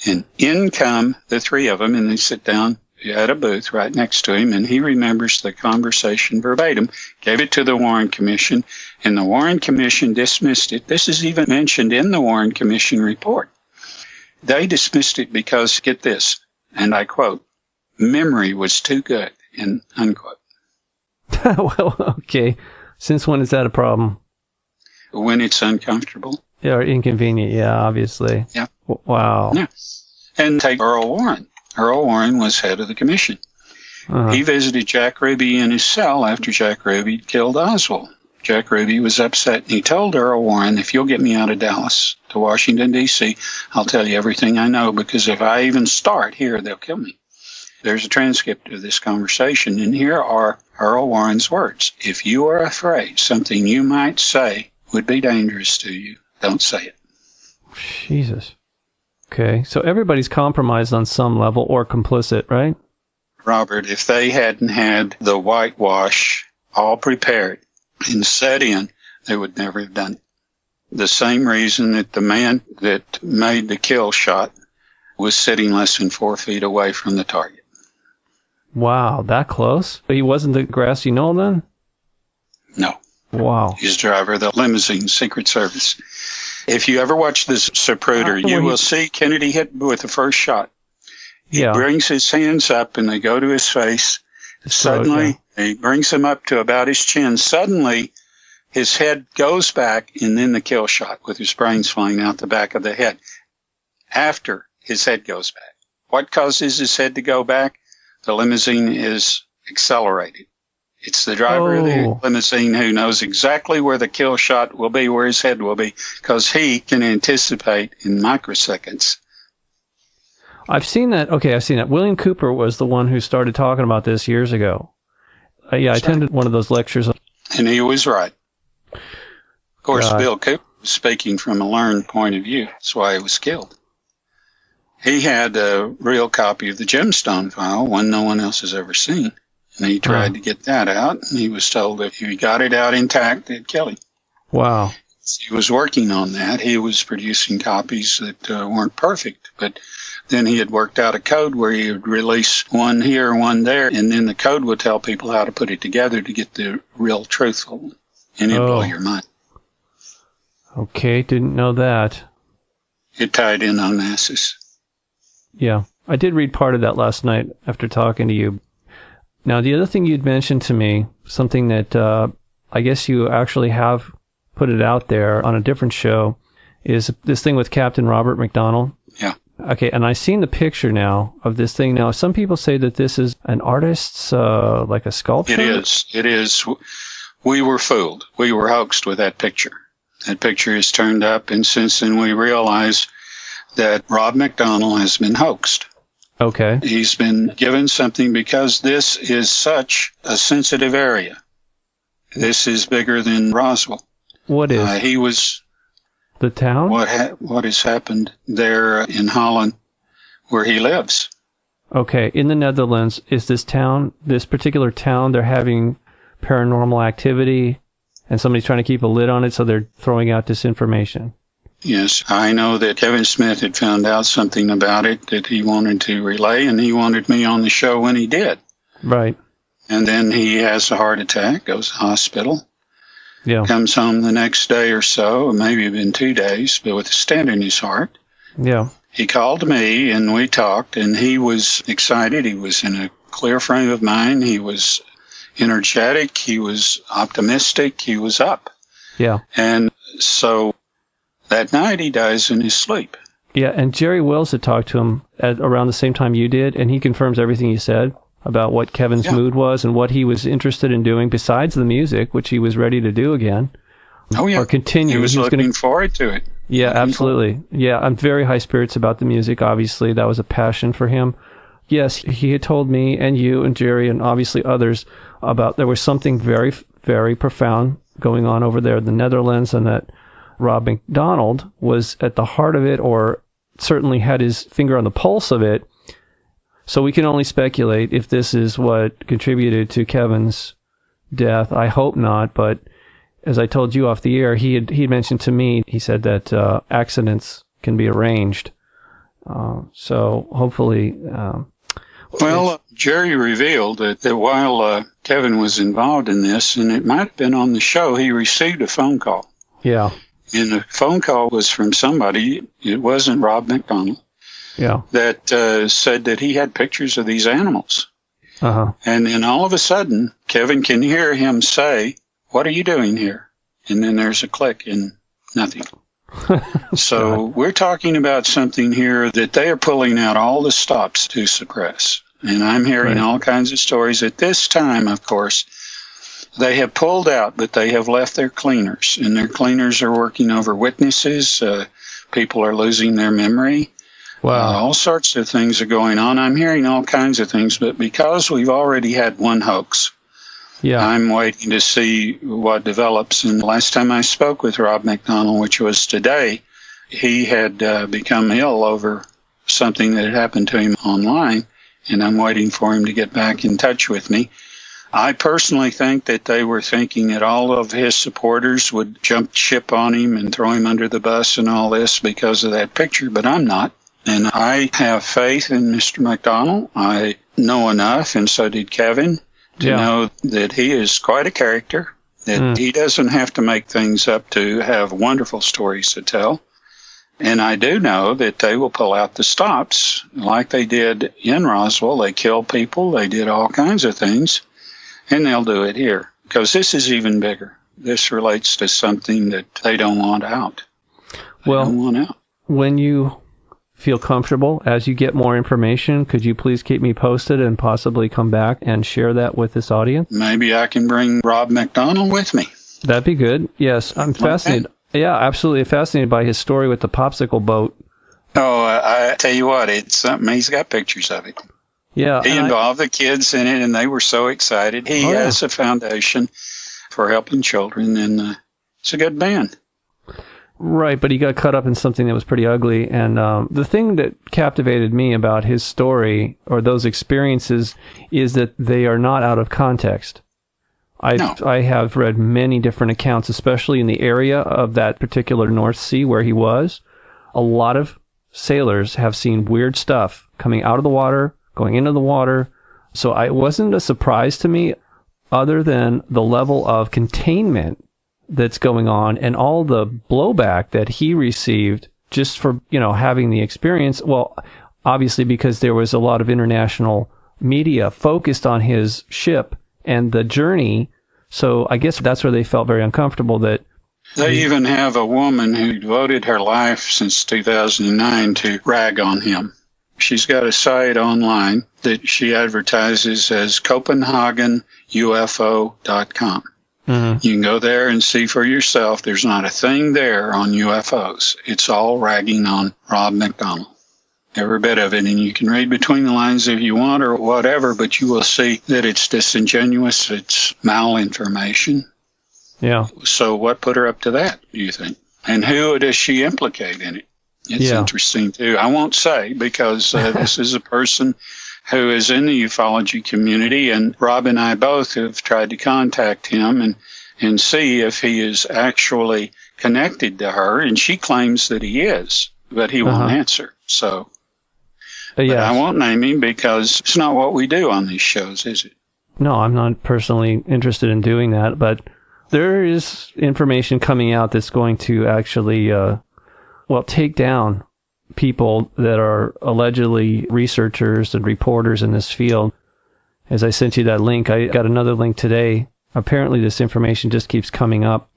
And in come the three of them, and they sit down at a booth right next to him, and he remembers the conversation verbatim, gave it to the Warren Commission, and the Warren Commission dismissed it. This is even mentioned in the Warren Commission report. They dismissed it because, get this, and I quote, memory was too good, and unquote. Well, okay. Since when is that a problem? When it's uncomfortable. Yeah, or inconvenient, yeah, obviously. Yeah. Wow. Yeah. And take Earl Warren. Earl Warren was head of the commission. Uh-huh. He visited Jack Ruby in his cell after Jack Ruby killed Oswald. Jack Ruby was upset, and he told Earl Warren, if you'll get me out of Dallas to Washington, D.C., I'll tell you everything I know, because if I even start here, they'll kill me. There's a transcript of this conversation, and here are Earl Warren's words. If you are afraid something you might say would be dangerous to you, don't say it. Jesus. Okay, so everybody's compromised on some level or complicit, right? Robert, if they hadn't had the whitewash all prepared and set in, they would never have done it. The same reason that the man that made the kill shot was sitting less than 4 feet away from the target. Wow, that close? He wasn't the grassy knoll then? Wow. His driver, the limousine, Secret Service. If you ever watch this Zapruder, you will see Kennedy hit with the first shot. He brings his hands up and they go to his face. Suddenly, he brings them up to about his chin. Suddenly, his head goes back, and then the kill shot with his brains flying out the back of the head. After his head goes back. What causes his head to go back? The limousine is accelerated. It's the driver of the limousine who knows exactly where the kill shot will be, where his head will be, because he can anticipate in microseconds. I've seen that. Okay, I've seen that. William Cooper was the one who started talking about this years ago. I attended one of those lectures. And he was right. Of course, Bill Cooper was speaking from a learned point of view. That's why he was killed. He had a real copy of the gemstone file, one no one else has ever seen. And he tried to get that out, and he was told that if he got it out intact, they'd kill him. Wow. He was working on that. He was producing copies that weren't perfect, but then he had worked out a code where he would release one here, one there, and then the code would tell people how to put it together to get the real truthful one. And it'd blow your mind. Okay, didn't know that. It tied in on Onassis. Yeah, I did read part of that last night after talking to you. Now, the other thing you'd mentioned to me, something that I guess you actually have put it out there on a different show, is this thing with Captain Robert McDonald. Yeah. Okay, and I've seen the picture now of this thing. Now, some people say that this is an artist's, like a sculpture. It is. We were fooled. We were hoaxed with that picture. That picture is turned up, and since then we realize that Rob McDonald has been hoaxed. Okay. He's been given something because this is such a sensitive area. This is bigger than Roswell. What is? He was... The town? What has happened there in Holland where he lives. Okay. In the Netherlands, is this particular town, they're having paranormal activity and somebody's trying to keep a lid on it, so they're throwing out disinformation? Yes, I know that Kevin Smith had found out something about it that he wanted to relay, and he wanted me on the show when he did. Right. And then he has a heart attack, goes to the hospital, comes home the next day or so, or maybe been 2 days, but with a stent in his heart. Yeah. He called me, and we talked, and he was excited. He was in a clear frame of mind. He was energetic. He was optimistic. He was up. Yeah. And so... that night, he dies in his sleep. Yeah, and Jerry Wills had talked to him at around the same time you did, and he confirms everything you said about what Kevin's mood was and what he was interested in doing besides the music, which he was ready to do again. Oh, yeah. Or continue. He was looking forward to it. Yeah, absolutely. Yeah, I'm very high spirits about the music, obviously. That was a passion for him. Yes, he had told me and you and Jerry and obviously others about there was something very, very profound going on over there in the Netherlands, and that Rob McDonald was at the heart of it, or certainly had his finger on the pulse of it. So we can only speculate if this is what contributed to Kevin's death. I hope not, but as I told you off the air, he had mentioned to me, he said that accidents can be arranged. So hopefully... Jerry revealed that while Kevin was involved in this, and it might have been on the show, he received a phone call. Yeah. And the phone call was from somebody, it wasn't Rob McDonald, that said that he had pictures of these animals. Uh-huh. And then all of a sudden, Kevin can hear him say, "What are you doing here?" And then there's a click and nothing. So we're talking about something here that they are pulling out all the stops to suppress. And I'm hearing all kinds of stories. At this time, of course, they have pulled out, but they have left their cleaners. And their cleaners are working over witnesses. People are losing their memory. Wow. All sorts of things are going on. I'm hearing all kinds of things, but because we've already had one hoax, I'm waiting to see what develops. And the last time I spoke with Rob McDonald, which was today, he had become ill over something that had happened to him online, and I'm waiting for him to get back in touch with me. I personally think that they were thinking that all of his supporters would jump ship on him and throw him under the bus and all this because of that picture, but I'm not. And I have faith in Mr. McDonald. I know enough, and so did Kevin, to know that he is quite a character, That he doesn't have to make things up to have wonderful stories to tell. And I do know that they will pull out the stops like they did in Roswell. They killed people. They did all kinds of things. And they'll do it here because this is even bigger. This relates to something that they don't want out. Well, when you feel comfortable, as you get more information, could you please keep me posted and possibly come back and share that with this audience? Maybe I can bring Rob McDonald with me. That'd be good. Yes, I'm fascinated. Yeah, absolutely fascinated by his story with the popsicle boat. Oh, I tell you what, it's something. He's got pictures of it. Yeah. He involved the kids in it, and they were so excited. He has a foundation for helping children, and it's a good man. Right, but he got caught up in something that was pretty ugly. And the thing that captivated me about his story or those experiences is that they are not out of context. I have read many different accounts, especially in the area of that particular North Sea where he was. A lot of sailors have seen weird stuff coming out of the water, going into the water. So it wasn't a surprise to me other than the level of containment that's going on and all the blowback that he received just for, having the experience. Well, obviously because there was a lot of international media focused on his ship and the journey. So I guess that's where they felt very uncomfortable that they even have a woman who devoted her life since 2009 to rag on him. She's got a site online that she advertises as CopenhagenUFO.com. Mm-hmm. You can go there and see for yourself. There's not a thing there on UFOs. It's all ragging on Rob McDonald. Every bit of it. And you can read between the lines if you want or whatever, but you will see that it's disingenuous. It's malinformation. Yeah. So what put her up to that, do you think? And who does she implicate in it? It's interesting, too. I won't say because this is a person who is in the ufology community, and Rob and I both have tried to contact him and see if he is actually connected to her, and she claims that he is, but he won't answer. So but I won't name him because it's not what we do on these shows, is it? No, I'm not personally interested in doing that, but there is information coming out that's going to actually, take down people that are allegedly researchers and reporters in this field. As I sent you that link, I got another link today. Apparently this information just keeps coming up.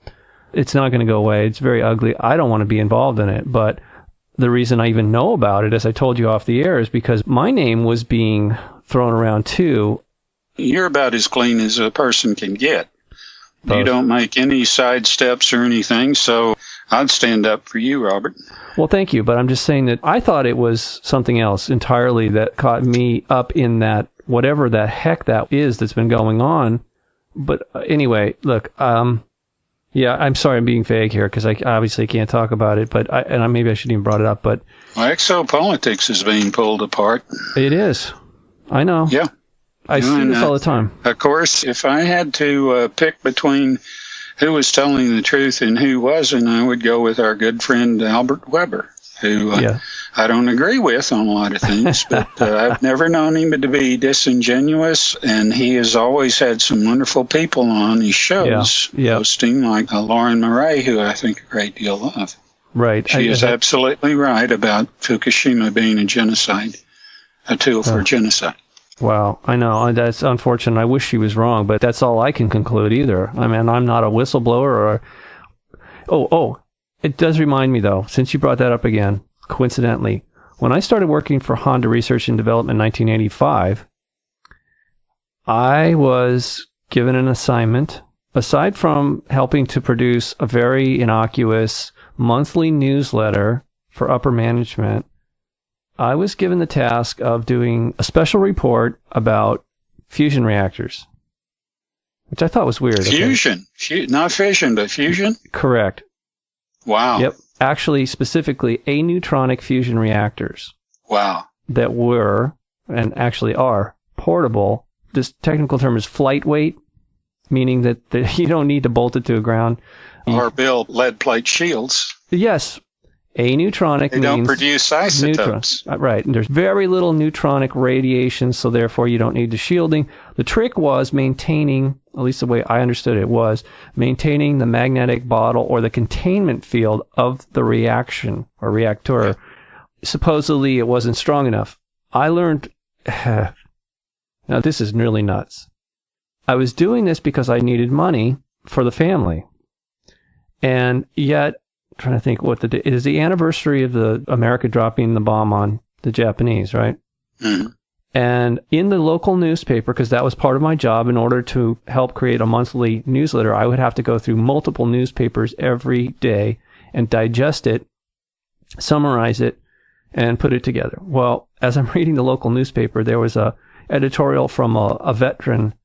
It's not going to go away. It's very ugly. I don't want to be involved in it, but the reason I even know about it, as I told you off the air, is because my name was being thrown around too. You're about as clean as a person can get. You don't make any side steps or anything, so I'd stand up for you, Robert. Well, thank you, but I'm just saying that I thought it was something else entirely that caught me up in that, whatever the heck that is that's been going on. But anyway, look, I'm sorry I'm being vague here because I obviously can't talk about it, but maybe I shouldn't even brought it up. But exopolitics is being pulled apart. It is. I know. Yeah. I see this all the time. Of course, if I had to pick between who was telling the truth and who wasn't, I would go with our good friend Albert Weber, who I don't agree with on a lot of things, but I've never known him to be disingenuous, and he has always had some wonderful people on his shows, hosting, like Lauren Murray, who I think a great deal of. Right. She is absolutely right about Fukushima being a genocide, a tool for genocide. Wow, I know. That's unfortunate. I wish she was wrong, but that's all I can conclude either. I mean, I'm not a whistleblower or... It does remind me, though, since you brought that up again, coincidentally, when I started working for Honda Research and Development in 1985, I was given an assignment, aside from helping to produce a very innocuous monthly newsletter for upper management, I was given the task of doing a special report about fusion reactors, which I thought was weird. Fusion? Okay? Not fission, but fusion? Correct. Wow. Yep. Actually, specifically, aneutronic fusion reactors. Wow. That were, and actually are, portable. This technical term is flight weight, meaning that you don't need to bolt it to the ground. Or build lead plate shields. Yes. Aneutronic They don't produce isotopes. Right. And there's very little neutronic radiation, so therefore you don't need the shielding. The trick was maintaining at least the way I understood it, was maintaining the magnetic bottle or the containment field of the reaction or reactor. Supposedly it wasn't strong enough. I learned, now this is really nuts. I was doing this because I needed money for the family. And yet, I'm trying to think what it is the anniversary of the America dropping the bomb on the Japanese, right? Mm-hmm. And in the local newspaper, because that was part of my job, in order to help create a monthly newsletter, I would have to go through multiple newspapers every day and digest it, summarize it, and put it together. Well, as I'm reading the local newspaper, there was a editorial from a veteran,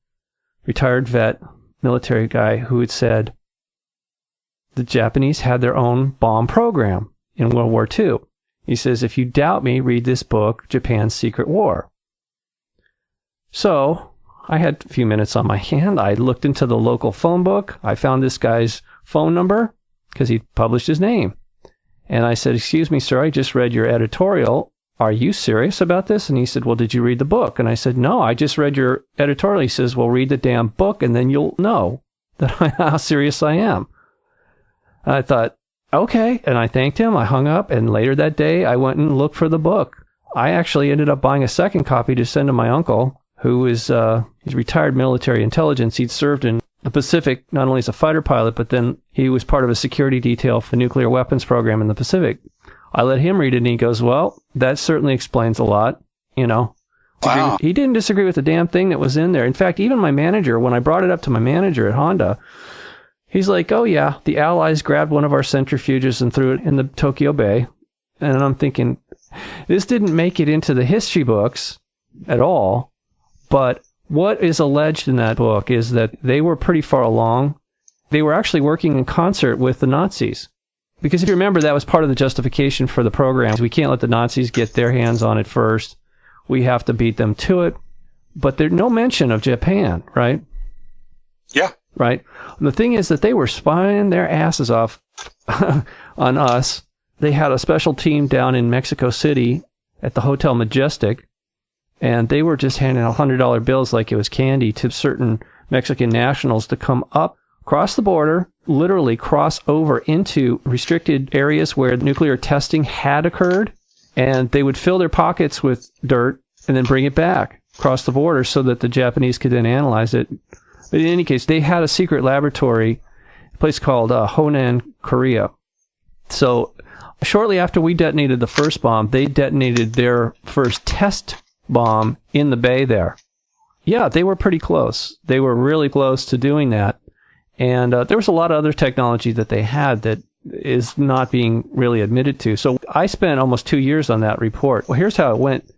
retired vet, military guy, who had said the Japanese had their own bomb program in World War II. He says, if you doubt me, read this book, Japan's Secret War. So I had a few minutes on my hand. I looked into the local phone book. I found this guy's phone number because he published his name. And I said, excuse me, sir, I just read your editorial. Are you serious about this? And he said, well, did you read the book? And I said, no, I just read your editorial. He says, well, read the damn book and then you'll know how serious I am. And I thought, okay. And I thanked him. I hung up. And later that day, I went and looked for the book. I actually ended up buying a second copy to send to my uncle, who is he's retired military intelligence. He'd served in the Pacific, not only as a fighter pilot, but then he was part of a security detail for the nuclear weapons program in the Pacific. I let him read it, and he goes, well, that certainly explains a lot, you know. Wow. He didn't disagree with the damn thing that was in there. In fact, even my manager, when I brought it up to my manager at Honda, he's like, oh, yeah, the Allies grabbed one of our centrifuges and threw it in the Tokyo Bay. And I'm thinking, this didn't make it into the history books at all. But what is alleged in that book is that they were pretty far along. They were actually working in concert with the Nazis. Because if you remember, that was part of the justification for the program. We can't let the Nazis get their hands on it first. We have to beat them to it. But there's no mention of Japan, right? Yeah. Right? And the thing is that they were spying their asses off on us. They had a special team down in Mexico City at the Hotel Majestic. And they were just handing out $100 bills like it was candy to certain Mexican nationals to come up, cross the border, literally cross over into restricted areas where nuclear testing had occurred. And they would fill their pockets with dirt and then bring it back across the border so that the Japanese could then analyze it. But in any case, they had a secret laboratory, a place called Honan, Korea. So shortly after we detonated the first bomb, they detonated their first test bomb in the bay there. Yeah, they were pretty close. They were really close to doing that. And there was a lot of other technology that they had that is not being really admitted to. So I spent almost 2 years on that report. Well, here's how it went.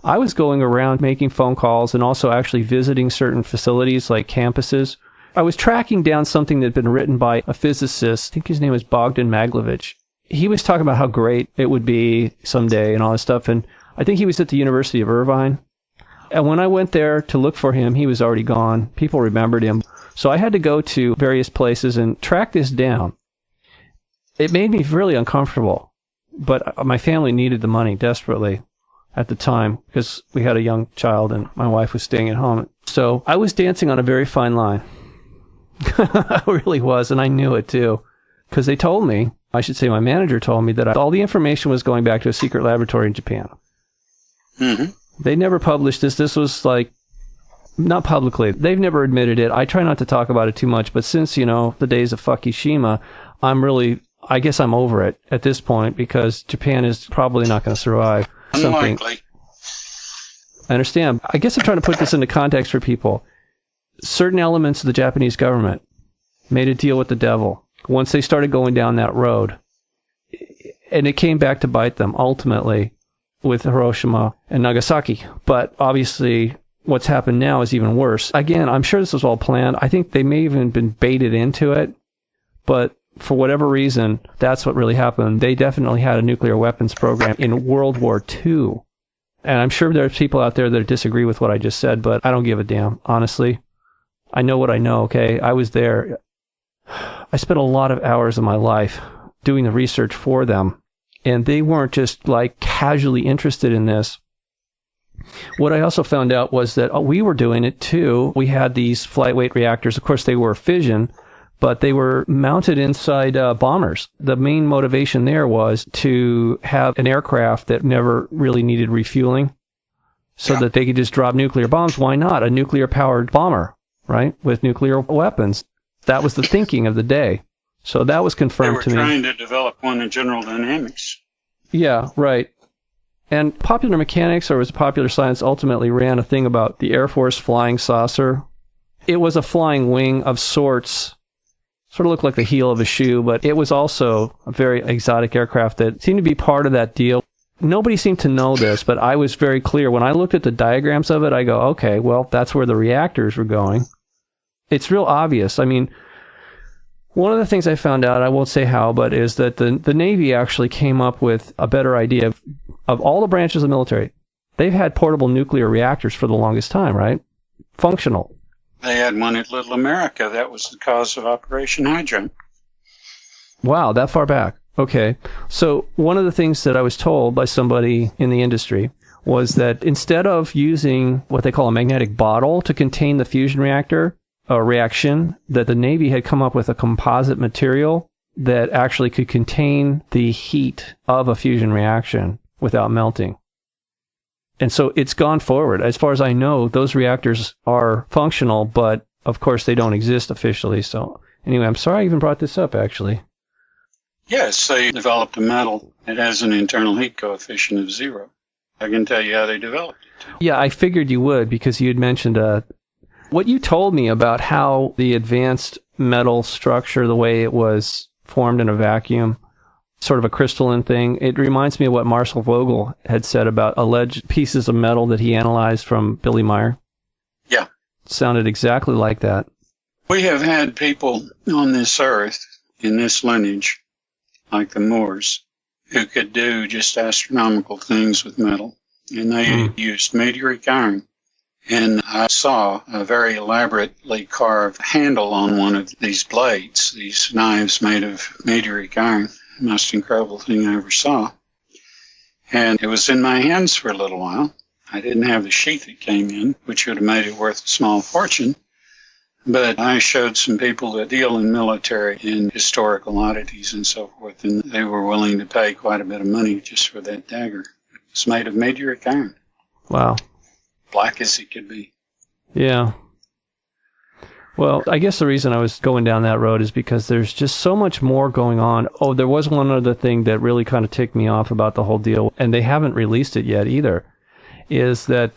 I was going around making phone calls and also actually visiting certain facilities like campuses. I was tracking down something that had been written by a physicist. I think his name was Bogdan Maglovich. He was talking about how great it would be someday and all this stuff. And I think he was at the University of Irvine. And when I went there to look for him, he was already gone. People remembered him. So I had to go to various places and track this down. It made me really uncomfortable. But my family needed the money desperately at the time because we had a young child and my wife was staying at home. So I was dancing on a very fine line. I really was, and I knew it too. Because they told me, I should say my manager told me, that all the information was going back to a secret laboratory in Japan. Mm-hmm. They never published this. This was like, not publicly. They've never admitted it. I try not to talk about it too much, but since, you know, the days of Fukushima, I guess I'm over it at this point because Japan is probably not going to survive something. Unlikely. I understand. I guess I'm trying to put this into context for people. Certain elements of the Japanese government made a deal with the devil once they started going down that road. And it came back to bite them ultimately with Hiroshima and Nagasaki. But obviously, what's happened now is even worse. Again, I'm sure this was all planned. I think they may have even been baited into it. But for whatever reason, that's what really happened. They definitely had a nuclear weapons program in World War II. And I'm sure there's people out there that disagree with what I just said, but I don't give a damn, honestly. I know what I know, okay? I was there. I spent a lot of hours of my life doing the research for them. And they weren't just like casually interested in this. What I also found out was that we were doing it too. We had these flight-weight reactors. Of course, they were fission, but they were mounted inside bombers. The main motivation there was to have an aircraft that never really needed refueling so that they could just drop nuclear bombs. Why not? A nuclear-powered bomber, right, with nuclear weapons. That was the thinking of the day. So that was confirmed to me. They were trying to develop one in General Dynamics. Yeah, right. And Popular Mechanics, or was Popular Science, ultimately ran a thing about the Air Force flying saucer. It was a flying wing of sorts. Sort of looked like the heel of a shoe, but it was also a very exotic aircraft that seemed to be part of that deal. Nobody seemed to know this, but I was very clear. When I looked at the diagrams of it, I go, okay, well, that's where the reactors were going. It's real obvious. I mean, one of the things I found out, I won't say how, but is that the Navy actually came up with a better idea of all the branches of the military. They've had portable nuclear reactors for the longest time, right? Functional. They had one at Little America. That was the cause of Operation Hydrant. Wow, that far back. Okay. So one of the things that I was told by somebody in the industry was that instead of using what they call a magnetic bottle to contain the fusion reactor reaction, that the Navy had come up with a composite material that actually could contain the heat of a fusion reaction without melting. And so it's gone forward. As far as I know, those reactors are functional, but of course they don't exist officially. So anyway, I'm sorry I even brought this up, actually. Yes, they developed a metal that has an internal heat coefficient of 0. I can tell you how they developed it. Yeah, I figured you would, because you had mentioned what you told me about how the advanced metal structure, the way it was formed in a vacuum, sort of a crystalline thing. It reminds me of what Marshall Vogel had said about alleged pieces of metal that he analyzed from Billy Meyer. Yeah. It sounded exactly like that. We have had people on this earth, in this lineage, like the Moors, who could do just astronomical things with metal. And they used meteoric iron. And I saw a very elaborately carved handle on one of these blades, these knives made of meteoric iron. Most incredible thing I ever saw. And it was in my hands for a little while. I didn't have the sheath it came in, which would have made it worth a small fortune. But I showed some people that deal in military and historical oddities and so forth, and they were willing to pay quite a bit of money just for that dagger. It's made of meteoric iron. Wow. Black as it could be. Yeah. Well, I guess the reason I was going down that road is because there's just so much more going on. Oh, there was one other thing that really kind of ticked me off about the whole deal, and they haven't released it yet either, is that,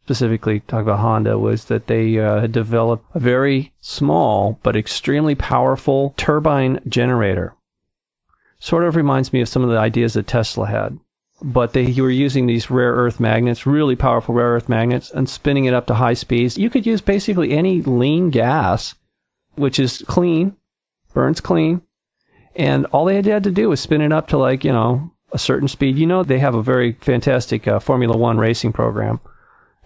specifically talking about Honda, was that they had developed a very small but extremely powerful turbine generator. Sort of reminds me of some of the ideas that Tesla had. But they were using these rare earth magnets, really powerful rare earth magnets, and spinning it up to high speeds. You could use basically any lean gas, which is clean, burns clean, and all they had to do was spin it up to a certain speed. They have a very fantastic Formula One racing program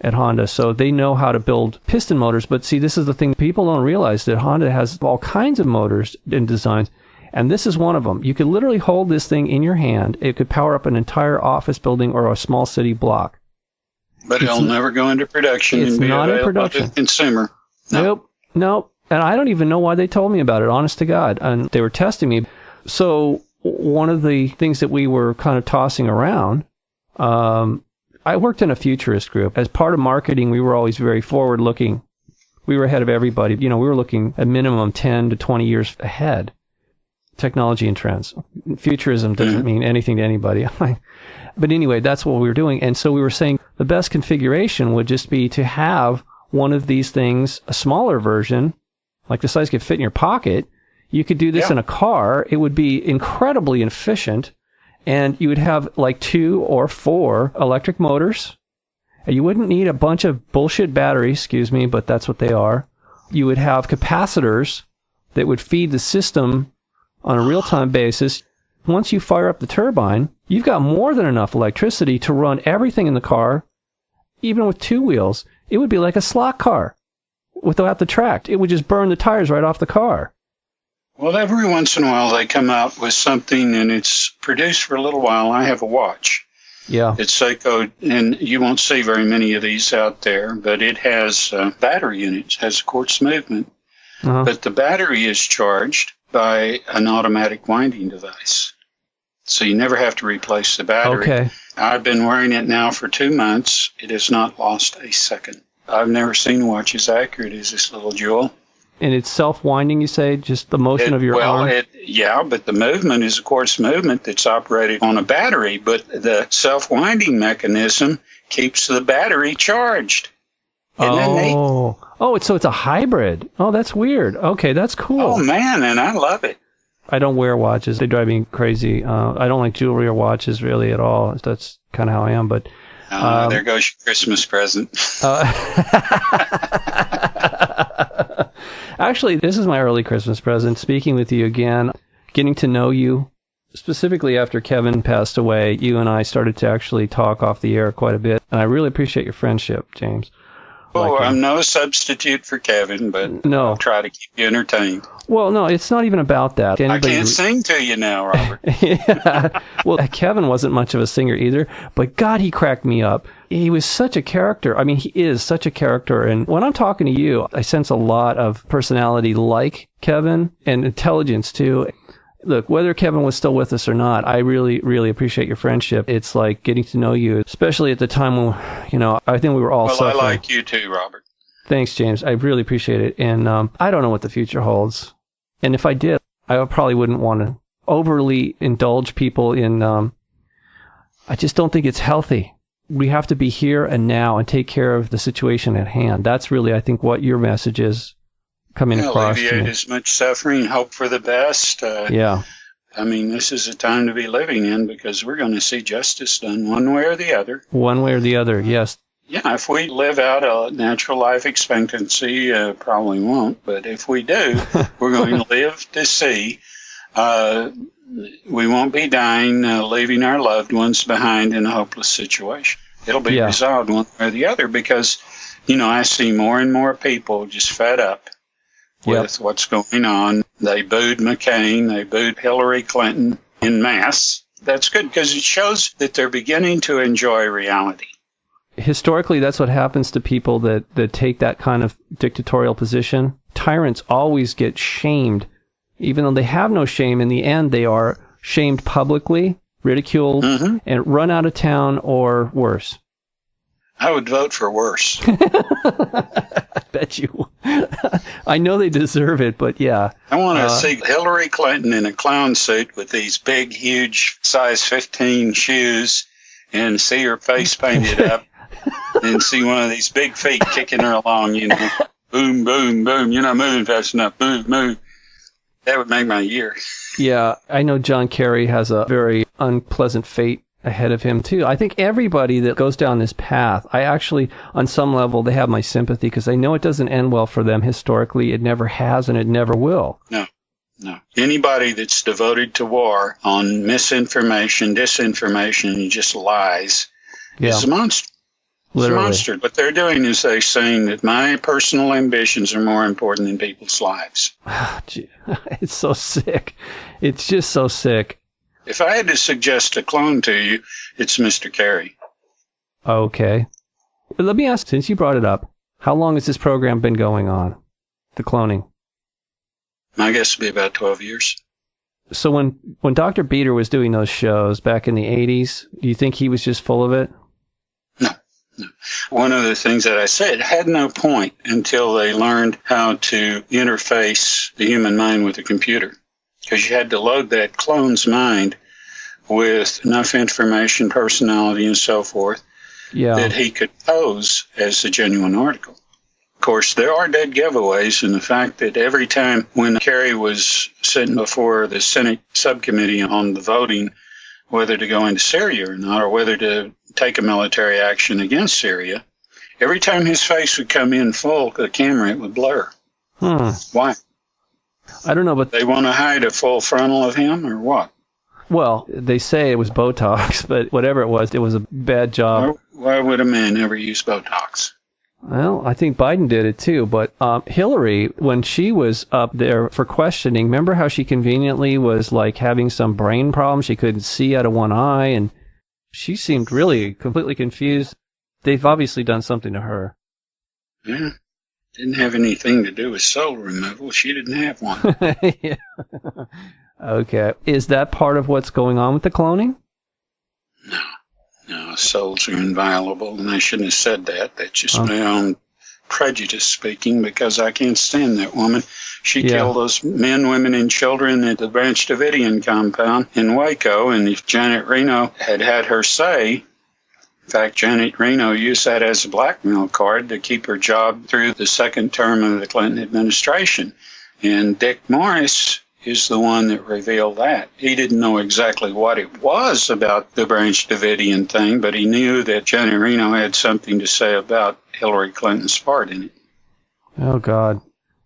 at Honda, so they know how to build piston motors. But see, this is the thing. People don't realize that Honda has all kinds of motors and designs. And this is one of them. You could literally hold this thing in your hand. It could power up an entire office building or a small city block. But it'll never go into production and be available to the consumer. No. Nope. And I don't even know why they told me about it, honest to God. And they were testing me. So one of the things that we were kind of tossing around, I worked in a futurist group. As part of marketing, we were always very forward-looking. We were ahead of everybody. We were looking at minimum 10 to 20 years ahead. Technology and trends. Futurism doesn't mean anything to anybody. But anyway, that's what we were doing. And so we were saying the best configuration would just be to have one of these things, a smaller version, like the size could fit in your pocket. You could do this in a car. It would be incredibly efficient. And you would have like 2 or 4 electric motors. And you wouldn't need a bunch of bullshit batteries, excuse me, but that's what they are. You would have capacitors that would feed the system on a real-time basis. Once you fire up the turbine, you've got more than enough electricity to run everything in the car, even with 2 wheels. It would be like a slot car without the track. It would just burn the tires right off the car. Well, every once in a while they come out with something and it's produced for a little while. I have a watch Yeah. It's Seiko, and you won't see very many of these out there, but it has battery in it. It has quartz movement. Uh-huh. But the battery is charged by an automatic winding device. So you never have to replace the battery. Okay. I've been wearing it now for 2 months. It has not lost a second. I've never seen a watch as accurate as this little jewel. And it's self-winding, you say? Just the motion of your arm? Yeah, but the movement is a quartz movement that's operated on a battery, but the self-winding mechanism keeps the battery charged. Isn't that neat? So it's a hybrid. Oh, that's weird. Okay, that's cool. Oh, man, and I love it. I don't wear watches. They drive me crazy. I don't like jewelry or watches really at all. That's kind of how I am. But there goes your Christmas present. Actually, this is my early Christmas present. Speaking with you again, getting to know you. Specifically after Kevin passed away, you and I started to actually talk off the air quite a bit. And I really appreciate your friendship, James. I'm no substitute for Kevin, but no. I'll try to keep you entertained. Well, no, it's not even about that. I can't sing to you now, Robert. Yeah. Well, Kevin wasn't much of a singer either, but God, he cracked me up. He was such a character. I mean, he is such a character. And when I'm talking to you, I sense a lot of personality like Kevin and intelligence too. Look, whether Kevin was still with us or not, I really, really appreciate your friendship. It's like getting to know you, especially at the time when, I think we were all suffering. Well, I like you too, Robert. Thanks, James. I really appreciate it. And I don't know what the future holds. And if I did, I probably wouldn't want to overly indulge people in, I just don't think it's healthy. We have to be here and now and take care of the situation at hand. That's really, I think, what your message is coming across to me. Alleviate as much suffering, hope for the best. Yeah. I mean, this is a time to be living in because we're going to see justice done one way or the other. One way or the other, yes. Yeah, if we live out a natural life expectancy, probably won't. But if we do, we're going to live to see. We won't be dying, leaving our loved ones behind in a hopeless situation. It'll be resolved one way or the other because, I see more and more people just fed up with what's going on. They booed McCain. They booed Hillary Clinton en masse. That's good because it shows that they're beginning to enjoy reality. Historically, that's what happens to people that take that kind of dictatorial position. Tyrants always get shamed. Even though they have no shame, in the end, they are shamed publicly, ridiculed, and run out of town or worse. I would vote for worse. I bet you. I know they deserve it, but yeah. I want to see Hillary Clinton in a clown suit with these big, huge, size 15 shoes and see her face painted up and see one of these big feet kicking her along, boom, boom, boom. You're not moving fast enough. Move. That would make my year. Yeah, I know John Kerry has a very unpleasant fate ahead of him, too. I think everybody that goes down this path, I actually, on some level, they have my sympathy because I know it doesn't end well for them historically. It never has and it never will. No. Anybody that's devoted to war on misinformation, disinformation, and just lies is a monster. Literally. It's a monster. What they're doing is they're saying that my personal ambitions are more important than people's lives. It's so sick. It's just so sick. If I had to suggest a clone to you, it's Mr. Kerry. Okay. But let me ask, since you brought it up, how long has this program been going on? The cloning? My guess would be about 12 years. So when Dr. Beater was doing those shows back in the 80s, do you think he was just full of it? No. One of the things that I said had no point until they learned how to interface the human mind with the computer. Because you had to load that clone's mind with enough information, personality, and so forth that he could pose as a genuine article. Of course, there are dead giveaways in the fact that every time when Kerry was sitting before the Senate subcommittee on the voting whether to go into Syria or not, or whether to take a military action against Syria, every time his face would come in full, the camera, it would blur. Why? I don't know, but they want to hide a full frontal of him, or what? Well, they say it was Botox, but whatever it was a bad job. Why would a man ever use Botox? Well, I think Biden did it too, but Hillary, when she was up there for questioning, remember how she conveniently was like having some brain problem? She couldn't see out of one eye, and she seemed really completely confused. They've obviously done something to her. Yeah. Didn't have anything to do with soul removal. She didn't have one. Yeah. Okay. Is that part of what's going on with the cloning? No, souls are inviolable, and I shouldn't have said that. That's just my own prejudice speaking, because I can't stand that woman. She killed those men, women, and children at the Branch Davidian compound in Waco, and if Janet Reno had her say, in fact, Janet Reno used that as a blackmail card to keep her job through the second term of the Clinton administration. And Dick Morris is the one that revealed that. He didn't know exactly what it was about the Branch Davidian thing, but he knew that Janet Reno had something to say about Hillary Clinton's part in it. Oh, God.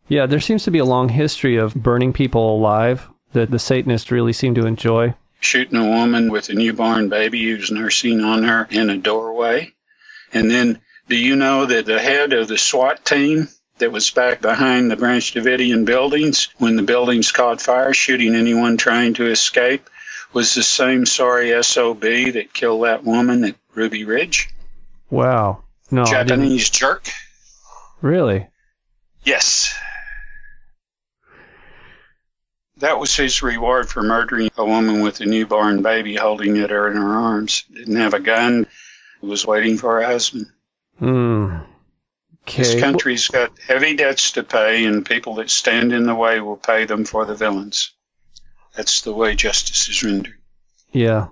Yeah, there seems to be a long history of burning people alive that the Satanists really seem to enjoy. Shooting a woman with a newborn baby who's nursing on her in a doorway. And then, do you know that the head of the SWAT team that was back behind the Branch Davidian buildings when the buildings caught fire, shooting anyone trying to escape, was the same sorry SOB that killed that woman at Ruby Ridge? Wow. No, Japanese jerk. Really? Yes. That was his reward for murdering a woman with a newborn baby holding it in her arms. Didn't have a gun. Was waiting for her husband. Okay. This country's got heavy debts to pay, and people that stand in the way will pay them for the villains. That's the way justice is rendered. Yeah.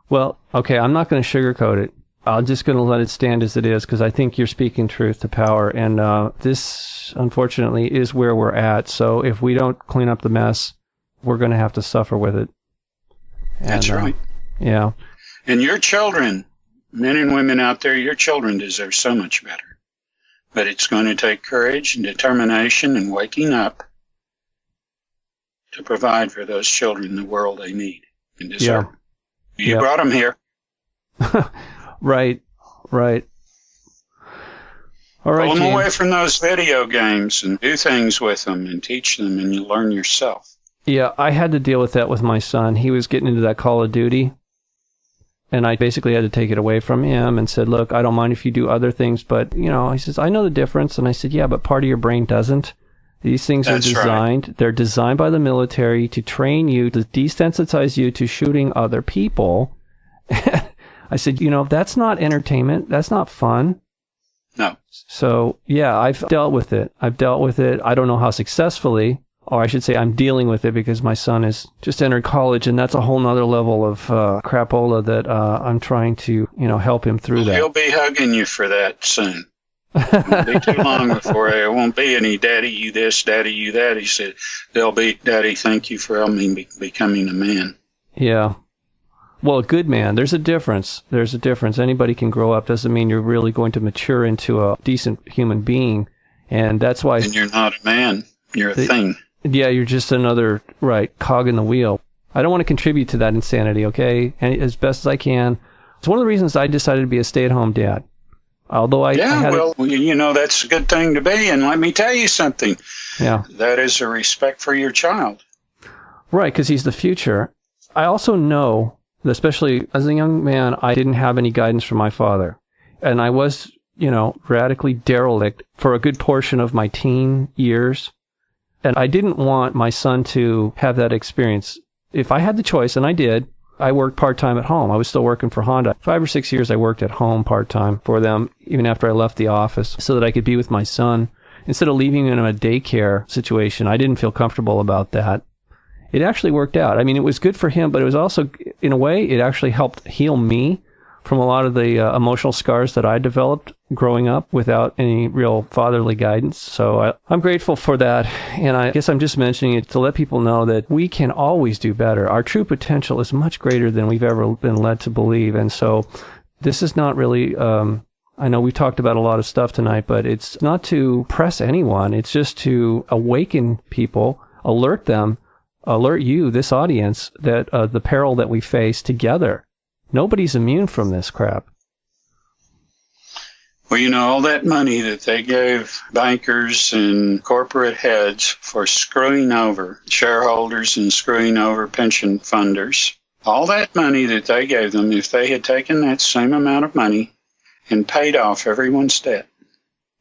Well, okay, I'm not going to sugarcoat it. I'm just going to let it stand as it is, because I think you're speaking truth to power, and this, unfortunately, is where we're at. So if we don't clean up the mess, we're going to have to suffer with it. And, that's right. Yeah. And your children, men and women out there, your children deserve so much better. But it's going to take courage and determination and waking up to provide for those children the world they need and deserve. Yeah. You brought them here. Right. All right, pull them James. away from those video games and do things with them and teach them, and you learn yourself. Yeah, I had to deal with that with my son. He was getting into that Call of Duty, and I basically had to take it away from him and said, look, I don't mind if you do other things, but, he says, I know the difference. And I said, yeah, but part of your brain doesn't. These things are designed. Right. They're designed by the military to train you, to desensitize you to shooting other people. I said, that's not entertainment. That's not fun. No. So, yeah, I've dealt with it. I don't know how successfully, or I should say I'm dealing with it because my son has just entered college, and that's a whole nother level of crapola that I'm trying to, help him through that. He'll be hugging you for that soon. It won't be too long before there won't be any daddy you this, daddy you that. He said, there'll be, daddy, thank you for helping me becoming a man. Yeah. Well, a good man, there's a difference. Anybody can grow up. Doesn't mean you're really going to mature into a decent human being. And that's why... And you're not a man. You're a thing. Yeah, you're just another, cog in the wheel. I don't want to contribute to that insanity, okay? And as best as I can. It's one of the reasons I decided to be a stay-at-home dad. Although that's a good thing to be. And let me tell you something. Yeah. That is a respect for your child. Right, because he's the future. I also know... especially as a young man, I didn't have any guidance from my father. And I was, radically derelict for a good portion of my teen years. And I didn't want my son to have that experience. If I had the choice, and I did, I worked part-time at home. I was still working for Honda. 5 or 6 years I worked at home part-time for them, even after I left the office, so that I could be with my son. Instead of leaving him in a daycare situation, I didn't feel comfortable about that. It actually worked out. I mean, it was good for him, but it was also, in a way, it actually helped heal me from a lot of the emotional scars that I developed growing up without any real fatherly guidance. So I'm grateful for that. And I guess I'm just mentioning it to let people know that we can always do better. Our true potential is much greater than we've ever been led to believe. And so this is not really, I know we've talked about a lot of stuff tonight, but it's not to press anyone. It's just to awaken people, alert you, this audience, that the peril that we face together. Nobody's immune from this crap. Well, all that money that they gave bankers and corporate heads for screwing over shareholders and screwing over pension funders, All that money that they gave them, if they had taken that same amount of money and paid off everyone's debt.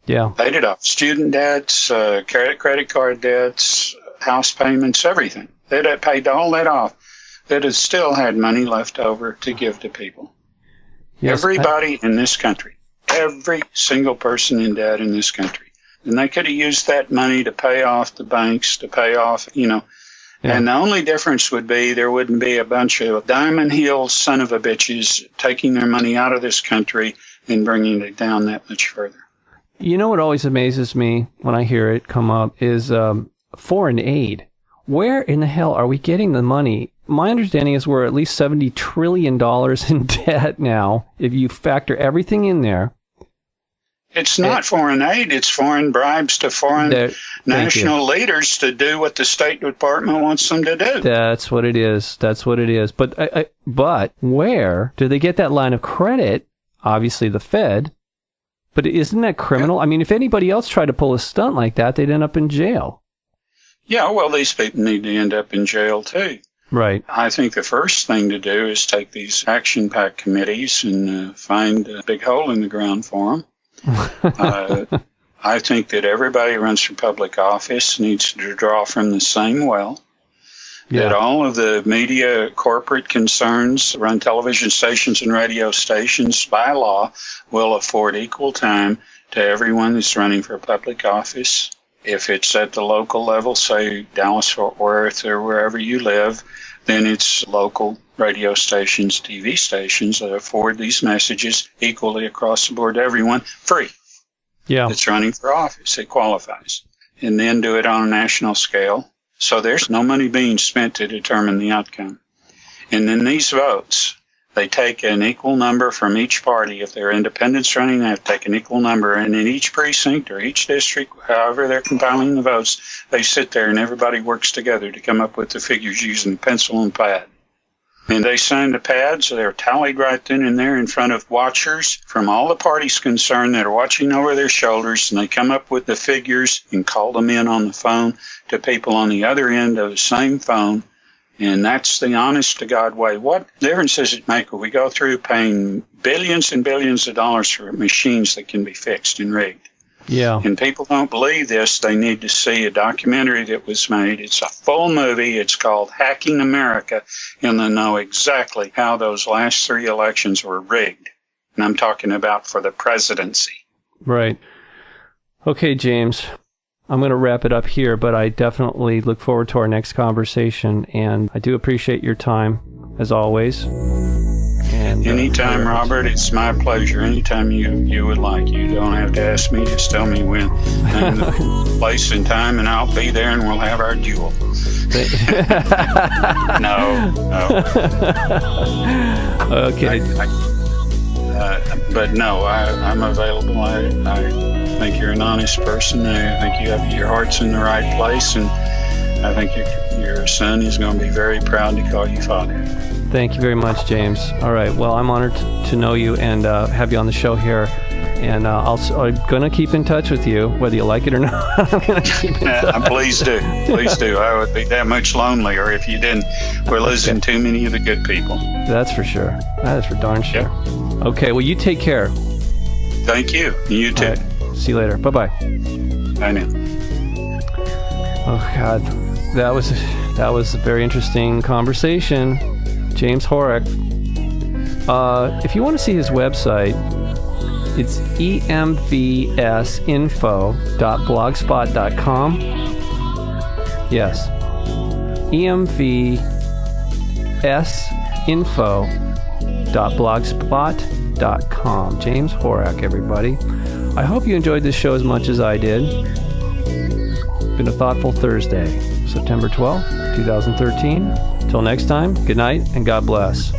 Yeah. Paid it off. Student debts, credit card debts, house payments, everything. They'd have paid all that off. They'd have still had money left over to give to people. Yes, everybody in this country, every single person in debt in this country. And they could have used that money to pay off the banks, to pay off, Yeah. And the only difference would be there wouldn't be a bunch of diamond heel son of a bitches taking their money out of this country and bringing it down that much further. You know what always amazes me when I hear it come up is foreign aid. Where in the hell are we getting the money? My understanding is we're at least $70 trillion in debt now, if you factor everything in there. It's not foreign aid. It's foreign bribes to foreign national leaders to do what the State Department wants them to do. That's what it is. That's what it is. But where do they get that line of credit? Obviously the Fed. But isn't that criminal? I mean, if anybody else tried to pull a stunt like that, they'd end up in jail. Yeah, well, these people need to end up in jail, too. Right. I think the first thing to do is take these action-packed committees and find a big hole in the ground for them. I think that everybody who runs for public office needs to draw from the same well. Yeah. That all of the media corporate concerns run television stations and radio stations by law will afford equal time to everyone that's running for public office. If it's at the local level, say Dallas, Fort Worth, or wherever you live, then it's local radio stations, TV stations that afford these messages equally across the board to everyone, free. Yeah. That's running for office. It qualifies. And then do it on a national scale. So there's no money being spent to determine the outcome. And then these votes, they take an equal number from each party. If they're independents running, they have to take an equal number. And in each precinct or each district, however they're compiling the votes, they sit there and everybody works together to come up with the figures using pencil and pad. And they sign the pads. They're tallied right then and there in front of watchers from all the parties concerned that are watching over their shoulders. And they come up with the figures and call them in on the phone to people on the other end of the same phone. And that's the honest-to-God way. What difference does it make if we go through paying billions and billions of dollars for machines that can be fixed and rigged? Yeah. And people don't believe this. They need to see a documentary that was made. It's a full movie. It's called Hacking America, and they know exactly how those last 3 elections were rigged. And I'm talking about for the presidency. Right. Okay, James. I'm going to wrap it up here, but I definitely look forward to our next conversation, and I do appreciate your time, as always. And, anytime, Robert, it's my pleasure. Anytime you would like. You don't have to ask me. Just tell me when and the place and time, and I'll be there, and we'll have our duel. No. Okay. But no, I'm available. I think you're an honest person. I think you have your heart's in the right place, and I think your son is going to be very proud to call you father. Thank you very much, James. All right. Well, I'm honored to know you and have you on the show here. And I'm going to keep in touch with you, whether you like it or not. I'm going to keep in touch. Please do. Please do. I would be that much lonelier if you didn't. We're losing too many of the good people. That's for sure. That is for darn sure. Yep. Okay. Well, you take care. Thank you. You too. Right. See you later. Bye-bye. Bye now. Oh, God. That was a very interesting conversation. James Horak. If you want to see his website, it's emvsinfo.blogspot.com. Yes. emvsinfo.blogspot.com. James Horak, everybody. I hope you enjoyed this show as much as I did. It's been a thoughtful Thursday, September 12th, 2013. Till next time, good night and God bless.